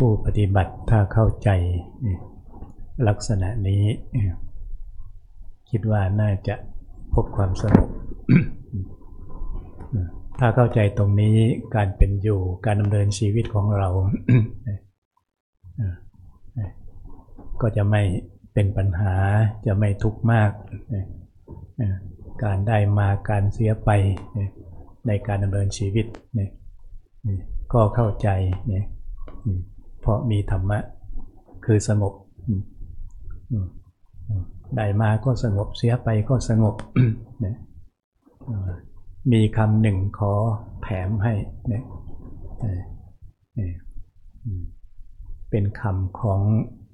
ผู้ปฏิบัติถ้าเข้าใจลักษณะนี้คิดว่าน่าจะพบความสงบ ถ้าเข้าใจตรงนี้การเป็นอยู่การดำเนินชีวิตของเรา ก็จะไม่เป็นปัญหาจะไม่ทุกข์มาก การได้มาการเสียไปในการดำเนินชีวิตก็เข้าใจเพราะมีธรรมะคือสงบได้มาก็สงบเสียไปก็สงบ มีคำหนึ่งขอแถมให้เป็นคำของ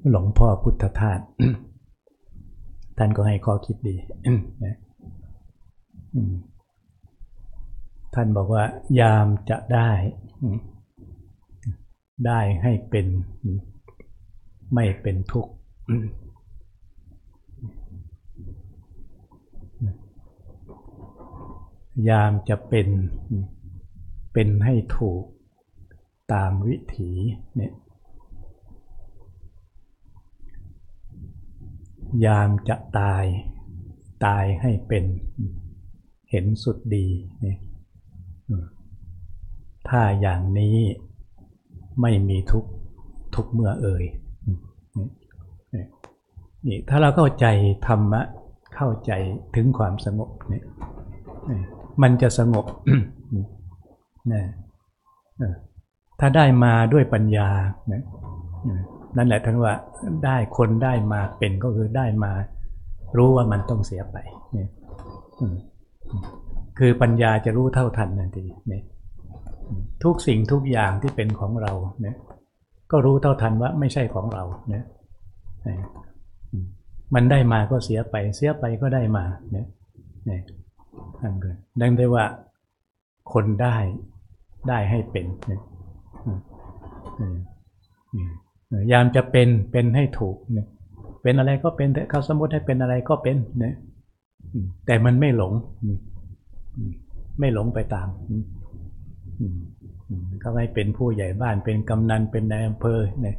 หลวงพ่อพุทธทาส ท่านก็ให้ข้อคิดดี ท่านบอกว่ายามจะได้ให้เป็นไม่เป็นทุกข์ ยามจะเป็นให้ถูกตามวิถีเนี่ยยามจะตายให้เป็นเห็นสุดดีเนี่ยถ้าอย่างนี้ไม่มีทุกเมื่อเอ่ยนี่ถ้าเราเข้าใจธรรมะเข้าใจถึงความสงบเนี่ยมันจะสงบ ถ้าได้มาด้วยปัญญานั่นแหละท่านว่าได้คนได้มาเป็นก็คือได้มารู้ว่ามันต้องเสียไปเนี่ยคือปัญญาจะรู้เท่าทันทันทีเนี่ยทุกสิ่งทุกอย่างที่เป็นของเราเนี่ยก็รู้เท่าทันว่าไม่ใช่ของเราเนี่ย มันได้มาก็เสียไปเสียไปก็ได้มาเนี่ยนั่นเลยดังได้ว่าคนได้ให้เป็นเนี่ยยามจะเป็นให้ถูกเนี่ยเป็นอะไรก็เป็นแต่เขาสมมติให้เป็นอะไรก็เป็นเนี่ยแต่มันไม่หลงไปตามเขาให้เป็นผู้ใหญ่บ้านเป็นกำนันเป็นนายอำเภอเนี่ย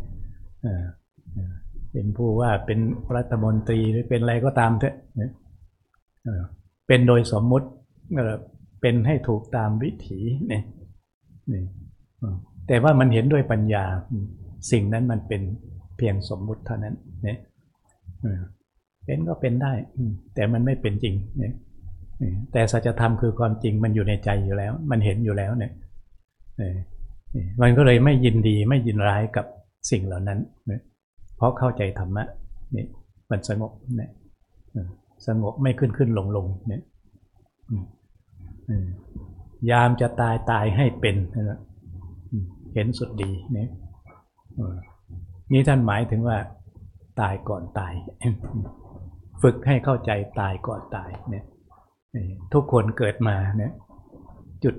เป็นผู้ว่าเป็นรัฐมนตรีหรือเป็นอะไรก็ตามเถอะเป็นโดยสมมุติเป็นให้ถูกตามวิถีเนี่ยแต่ว่ามันเห็นด้วยปัญญาสิ่งนั้นมันเป็นเพียงสมมุติเท่านั้นเนี่ยเป็นก็เป็นได้แต่มันไม่เป็นจริงเนี่ยแต่สัจธรรมคือความจริงมันอยู่ในใจอยู่แล้วมันเห็นอยู่แล้วเนี่ยมันก็เลยไม่ยินดีไม่ยินร้ายกับสิ่งเหล่านั้นเพราะเข้าใจธรรมะนี่มันสงบเนี่ยสงบไม่ขึ้นลงเนี่ยยามจะตายให้เป็นเห็นสุดดีเนี่ยนี่ท่านหมายถึงว่าตายก่อนตายฝึกให้เข้าใจตายก่อนตายเนี่ยทุกคนเกิดมาเนี่ยจุด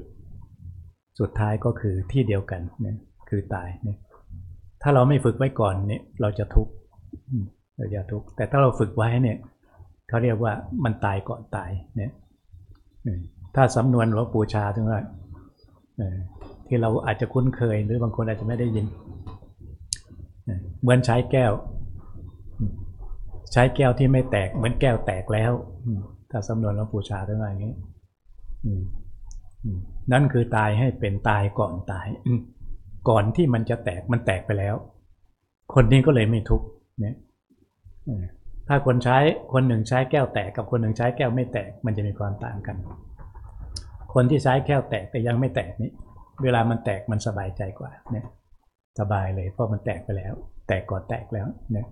สุดท้ายก็คือที่เดียวกันเนี่ยคือตายเนี่ยถ้าเราไม่ฝึกไว้ก่อนเนี่ยเราจะทุกข์แต่ถ้าเราฝึกไว้เนี่ยเขาเรียกว่ามันตายก่อนตายเนี่ยถ้าสำนวนหลวงปู่ชาถึงว่าที่เราอาจจะคุ้นเคยหรือบางคนอาจจะไม่ได้ยินเหมือนใช้แก้วที่ไม่แตกเหมือนแก้วแตกแล้วถ้าสำนวนหลวงปู่ชาถึงว่าอย่างนี้นั่นคือตายให้เป็นตายก่อนตายก่อนที่มันจะแตกมันแตกไปแล้วคนนี้ก็เลยไม่ทุกข์เนี่ยถ้าคนหนึ่งใช้แก้วแตกกับคนหนึ่งใช้แก้วไม่แตกมันจะมีความต่างกันคนที่ใช้แก้วแตกแต่ยังไม่แตกนี่เวลามันแตกมันสบายใจกว่าเนี่ยสบายเลยเพราะมันแตกไปแล้วแตกก่อนแตกแล้วเนี่ย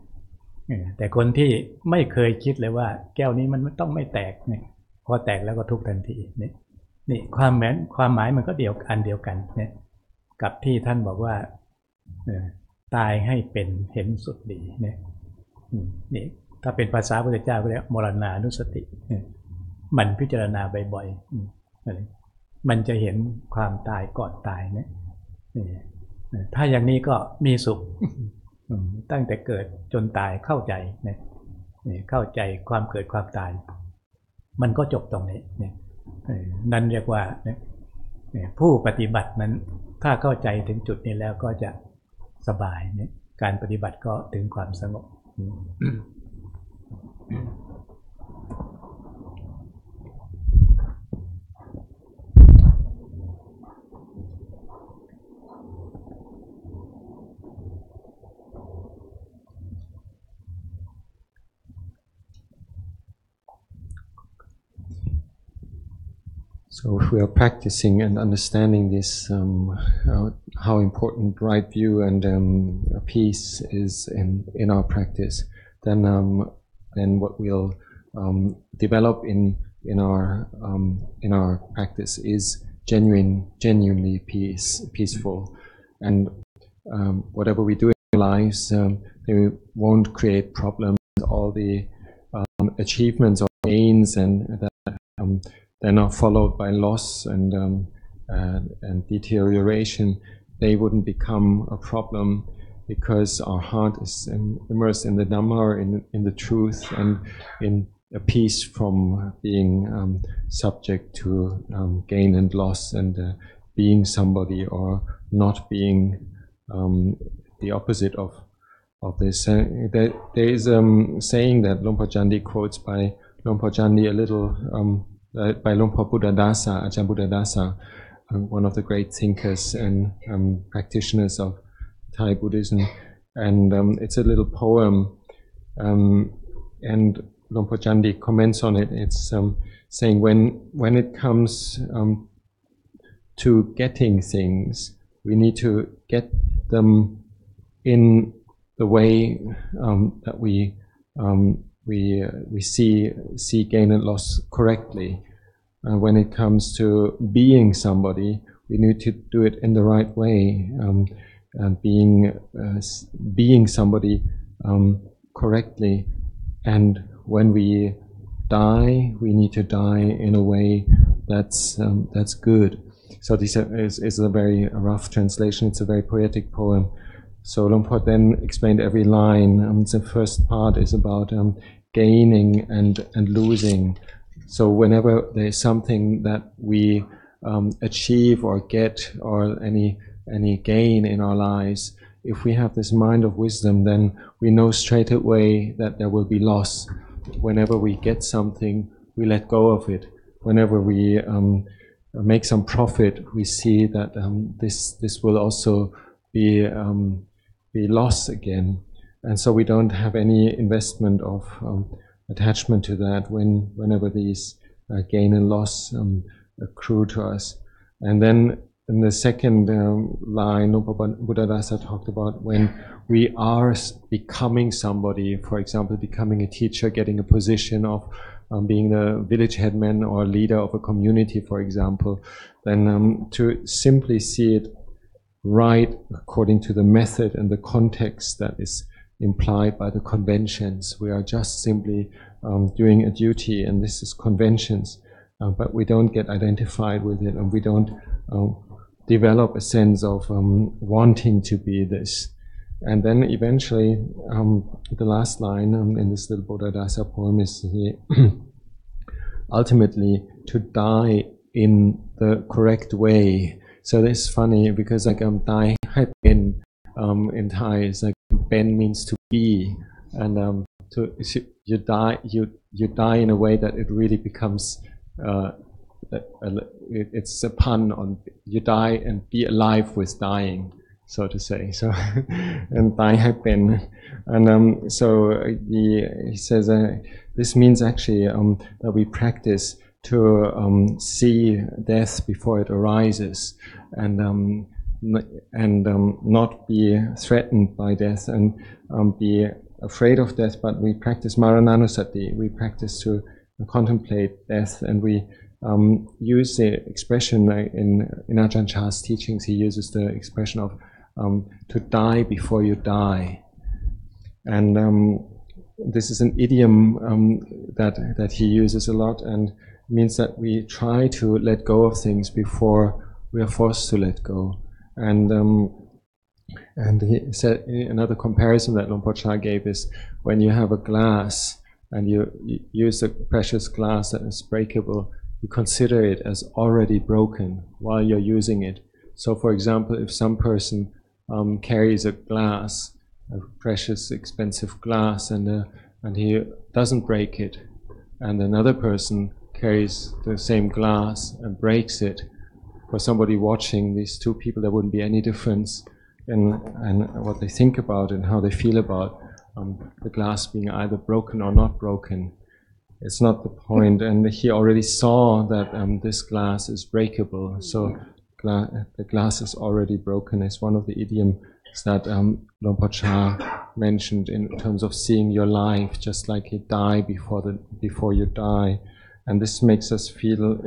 แต่คนที่ไม่เคยคิดเลยว่าแก้วนี้มันต้องไม่แตกเนี่ยพอแตกแล้วก็ทุกข์ทันทีนี่ความหมายมันก็เดียวกันเนี่ยกับที่ท่านบอกว่าตายให้เป็นเห็นสุดดีเนี่ยนี่ถ้าเป็นภาษาพระพุทธเจ้าก็เรียกมรณานุสติมันพิจารณาบ่อยๆมันจะเห็นความตายก่อนตายเนี่ยถ้าอย่างนี้ก็มีสุขตั้งแต่เกิดจนตายเข้าใจเนี่ยเข้าใจความเกิดความตายมันก็จบตรงนี้เนี่ยนั่นเรียกว่าผู้ปฏิบัตินั้นถ้าเข้าใจถึงจุดนี้แล้วก็จะสบายเนี่ยการปฏิบัติก็ถึงความสงบSo if we are practicing and understanding this, how important right view and peace is in our practice, then what we'll develop in our practice is genuinely peaceful, and whatever we do in our lives, they won't create problems. All the achievements or gains and that. They're not followed by loss and deterioration. They wouldn't become a problem because our heart is immersed in the Dhamma, or in the truth, and in a peace from being subject to gain and loss, and being somebody or not being the opposite of this. There is a saying that Luang Por Chah quotes by Luang Por Chah a little. By Luang Por Buddhadasa, Ajahn Buddhadasa, one of the great thinkers and practitioners of Thai Buddhism, and it's a little poem, and Luang Por Chah comments on it. It's saying when it comes to getting things, we need to get them in the way that we see gain and loss correctly. When it comes to being somebody, we need to do it in the right way, being somebody correctly. and when we die, we need to die in a way that's good. So this is a very rough translation. It's a very poetic poem. So Luang Por then explained every line. The first part is about gaining and losing. So whenever there is something that we achieve or get, or any gain in our lives, if we have this mind of wisdom, then we know straight away that there will be loss. Whenever we get something, we let go of it. Whenever we make some profit, we see that this will also be loss again, and so we don't have any investment of attachment to that whenever these gain and loss accrue to us. And then in the second line, Buddhadasa talked about when we are becoming somebody, for example, becoming a teacher, getting a position of being the village headman or leader of a community, for example, then to simply see it right according to the method and the context that is implied by the conventions. We are just simply doing a duty, and this is conventions, but we don't get identified with it, and we don't develop a sense of wanting to be this. And then eventually, the last line in this little Buddhadasa poem is ultimately to die in the correct way. So this is funny because like die hai pen in Thai is like pen means to be, and you die in a way that it really becomes it's a pun on you die and be alive with dying, so to say. So and die hai pen, and so he says this means actually that we practice to see death before it arises, and not be threatened by death and be afraid of death, but we practice Marananusati. We practice to contemplate death, and we use the expression in Ajahn Chah's teachings. He uses the expression of to die before you die, and this is an idiom that he uses a lot, and means that we try to let go of things before we are forced to let go. And he said another comparison that Luang Por Chah gave is when you have a glass and you use a precious glass that is breakable, you consider it as already broken while you're using it. So for example, if some person carries a glass, a precious expensive glass, and he doesn't break it, and another person carries the same glass and breaks it, for somebody watching these two people there wouldn't be any difference in what they think about and how they feel about the glass being either broken or not broken. It's not the point, and he already saw that this glass is breakable, so the glass is already broken. Is one of the idioms that Luang Por Chah mentioned in terms of seeing your life, just like you die before you die. And this makes us feel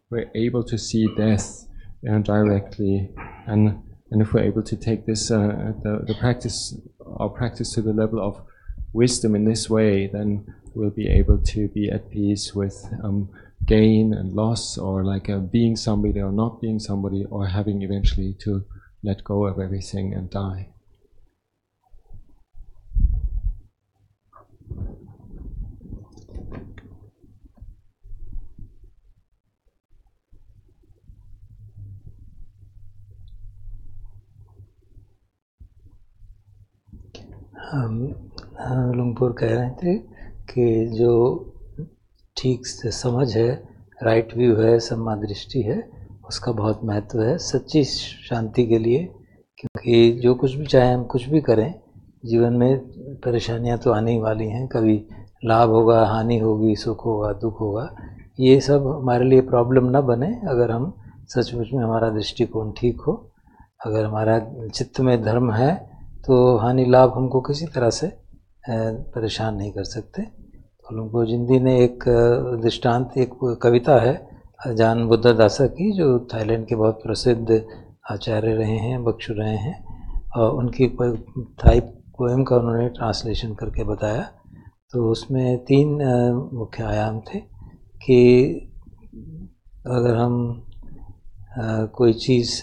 we're able to see death directly, and if we're able to take this our practice to the level of wisdom in this way, then we'll be able to be at peace with gain and loss, or like being somebody or not being somebody, or having eventually to let go of everything and die. लुंग पोर कह रहे थे कि जो ठीक से समझ है, right view है, सम्मा दृष्टि है, उसका बहुत महत्व है सच्ची शांति के लिए, क्योंकि जो कुछ भी चाहे हम कुछ भी करें, जीवन में परेशानियां तो आने ही वाली हैं, कभी लाभ होगा, हानि होगी, सुख होगा, दुख होगा, ये सब हमारे लिए प्रॉब्लम ना बने अगर हम सचमुच में हमारा दृष्टिकोण ठीक हो। अगर हमारा चित्त में धर्म है तो हानि लाभ हमको किसी तरह से परेशान नहीं कर सकते। तो लुंग पोर जुंदी ने एक दृष्टांत, एक कविता है अजान बुद्धदासा की, जो थाईलैंड के बहुत प्रसिद्ध आचार्य रहे हैं, बख्शु रहे हैं, और उनकी थाई पोएम का उन्होंने ट्रांसलेशन करके बताया। तो उसमें 3 मुख्य आयाम थे कि अगर हम कोई चीज़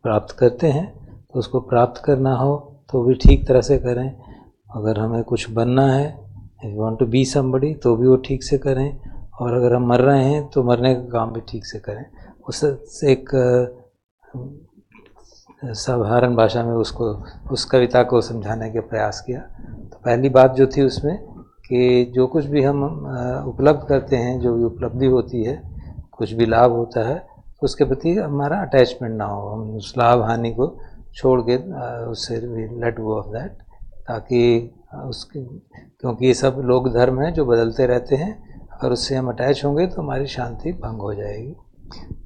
प्राप्त करते हैं तो उसको प्राप्त करना हो तो भी ठीक तरह से करें, अगर हमें कुछ बनना है, if you want to be somebody, तो भी वो ठीक से करें, और अगर हम मर रहे हैं तो मरने का काम भी ठीक से करें। उससे एक साधारण भाषा में उसको उस कविता को समझाने के प्रयास किया। तो पहली बात जो थी उसमें कि जो कुछ भी हम उपलब्ध करते हैं, जो भी उपलब्धि होती है, कुछ भी लाभ होता है, तो उसके प्रति हमारा अटैचमेंट ना हो, हम उस लाभ हानि को छोड़ के उससे लेट गो ऑफ दैट, ताकि उसके, क्योंकि ये सब लोक धर्म है जो बदलते रहते हैं, अगर उससे हम अटैच होंगे तो हमारी शांति भंग हो जाएगी।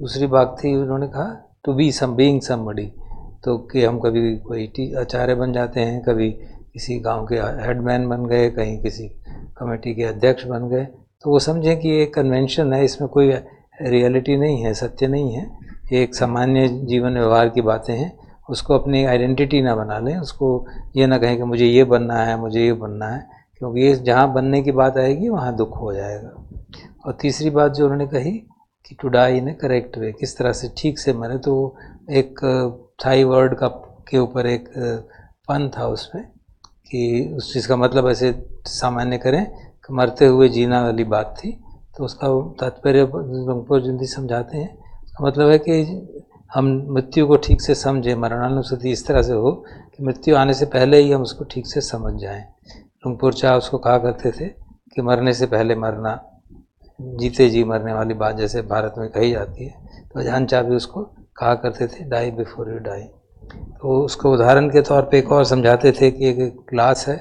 दूसरी बात थी, उन्होंने कहा टू बी बीइंग समबडी, तो कि हम कभी कोई आचार्य बन जाते हैं, कभी किसी गांव के हेडमैन बन गए, कहीं किसी कमेटी के अध्यक्ष बन गए, तो वो समझें कि ये कन्वेंशन है, इसमें कोई रियलिटी नहीं है, सत्य नहीं है, ये एक सामान्य जीवन व्यवहार की बातें हैं, उसको अपनी आइडेंटिटी ना बना लें, उसको ये ना कहें कि मुझे ये बनना है, मुझे ये बनना है, क्योंकि ये जहाँ बनने की बात आएगी वहाँ दुख हो जाएगा। और तीसरी बात जो उन्होंने कही कि to die in a correct way, किस तरह से ठीक से मरे, तो एक थाई वर्ड का के ऊपर एक पन था उसमें कि उस चीज़ का मतलब ऐसे सामान्य करें कि मरते हुए जीना वाली बात थी। तो उसका तात्पर्य लुंग पोर जुंदी समझाते हैं, उसका मतलब है कि हम मृत्यु को ठीक से समझें, मरणानुस्मृति इस तरह से हो कि मृत्यु आने से पहले ही हम उसको ठीक से समझ जाएं। लुंग पोर चाह उसको कहा करते थे कि मरने से पहले मरना, जीते जी मरने वाली बात जैसे भारत में कही जाती है, तो अजान चाह भी उसको कहा करते थे, डाई बिफोर यू डाई। तो उसको उदाहरण के तौर पे एक और समझाते थे कि एक ग्लास है,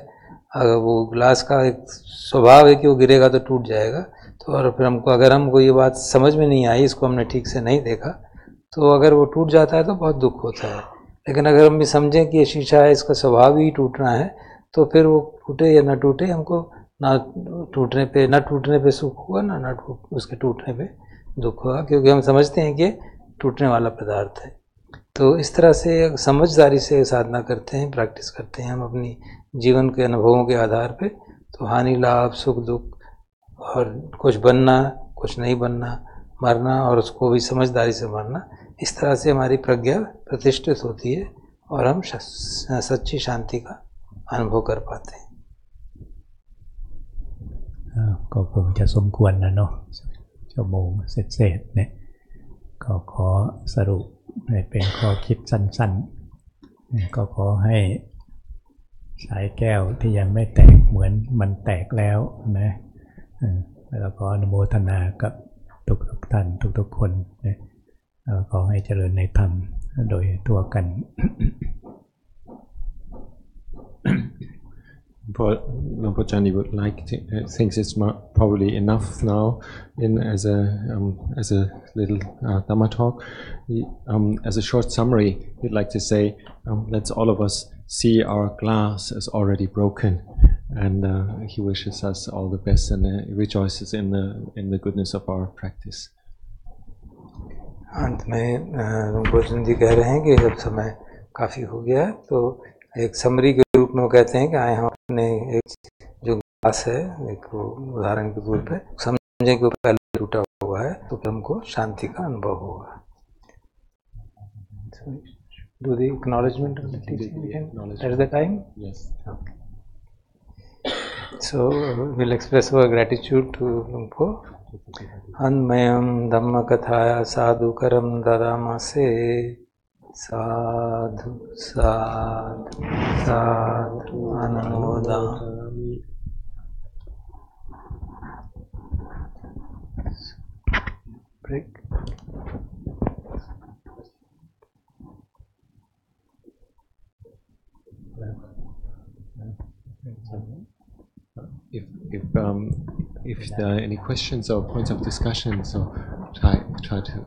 अगर वो ग्लास का एक स्वभाव है कि वो गिरेगा तो टूट जाएगा, तो और फिर अगर हमको ये बात समझ में नहीं आई, इसको हमने ठीक से नहीं देखा, तो अगर वो टूट जाता है तो बहुत दुख होता है। लेकिन अगर हम भी समझें कि ये शीशा है, इसका स्वभाव ही टूटना है, तो फिर वो टूटे या ना टूटे, हमको ना टूटने पे सुख होगा, ना उसके टूटने पे दुख होगा, क्योंकि हम समझते हैं कि टूटने वाला पदार्थ है। तो इस तरह से समझदारी से साधना करते हैं, प्रैक्टिस करते हैं हम अपनी जीवन के अनुभवों के आधार पे, तो हानि लाभ सुख दुख और कुछ बनना कुछ नहीं बनना, मरना और उसको भी समझदारी से मरना, इस तरह से हमारी प्रज्ञा प्रतिष्ठित होती है और हम सच्ची शांति का अनुभव कर पाते हैं। ก็คงจะสมควรนะเนาะชั่วโมงเสร็จๆเนี่ยก็ขอสรุปให้เป็นข้อคิดสั้นๆก็ขอให้สายแก้วที่ยังไม่แตกเหมือนมันแตกแล้วนะแล้วก็อนุโมทนากับทุกท่านทุกคนนะขอให้เจริญในธรรมโดยทั่วกัน Luang Por Chah would like to, thinks it's probably enough now as a little Dhamma talk. As a short summary, he'd like to say, let's all of us see our glass as already broken, and he wishes us all the best and rejoices in the goodness of our practice. अंत में लुंग पोर जुंदी कह रहे हैं कि जब समय काफ़ी हो गया है, तो एक समरी के रूप में वो कहते हैं कि आए हम अपने एक जो ग्लास है, एक उदाहरण के तौर पे समझें कि वो पहले टूटा हुआ है, तो फिर हमको शांति का अनुभव होगा. Do the acknowledgement of the teaching? At the time? Yes. Okay. So we'll express our gratitude to Luang Por. Anmayam Dhamma Kathaya Sadhu Karam Dadamase Sadhu Sadhu Sadhu Anumodami. Break. If there are any questions or points of discussion, so try to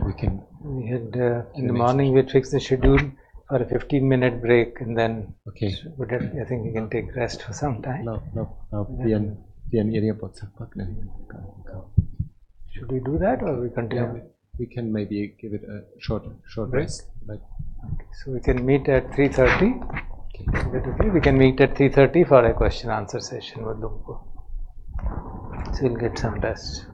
we can. We had in the morning we had fixed the schedule for a 15-minute break, and then okay. I think we can take rest for some time. Should we do that or we continue? Yeah, we can maybe give it a short rest. Like. Okay, so we can meet at 3:30. Okay, we can meet at 3:30 for a question answer session with Luang Por. So we'll get some rest.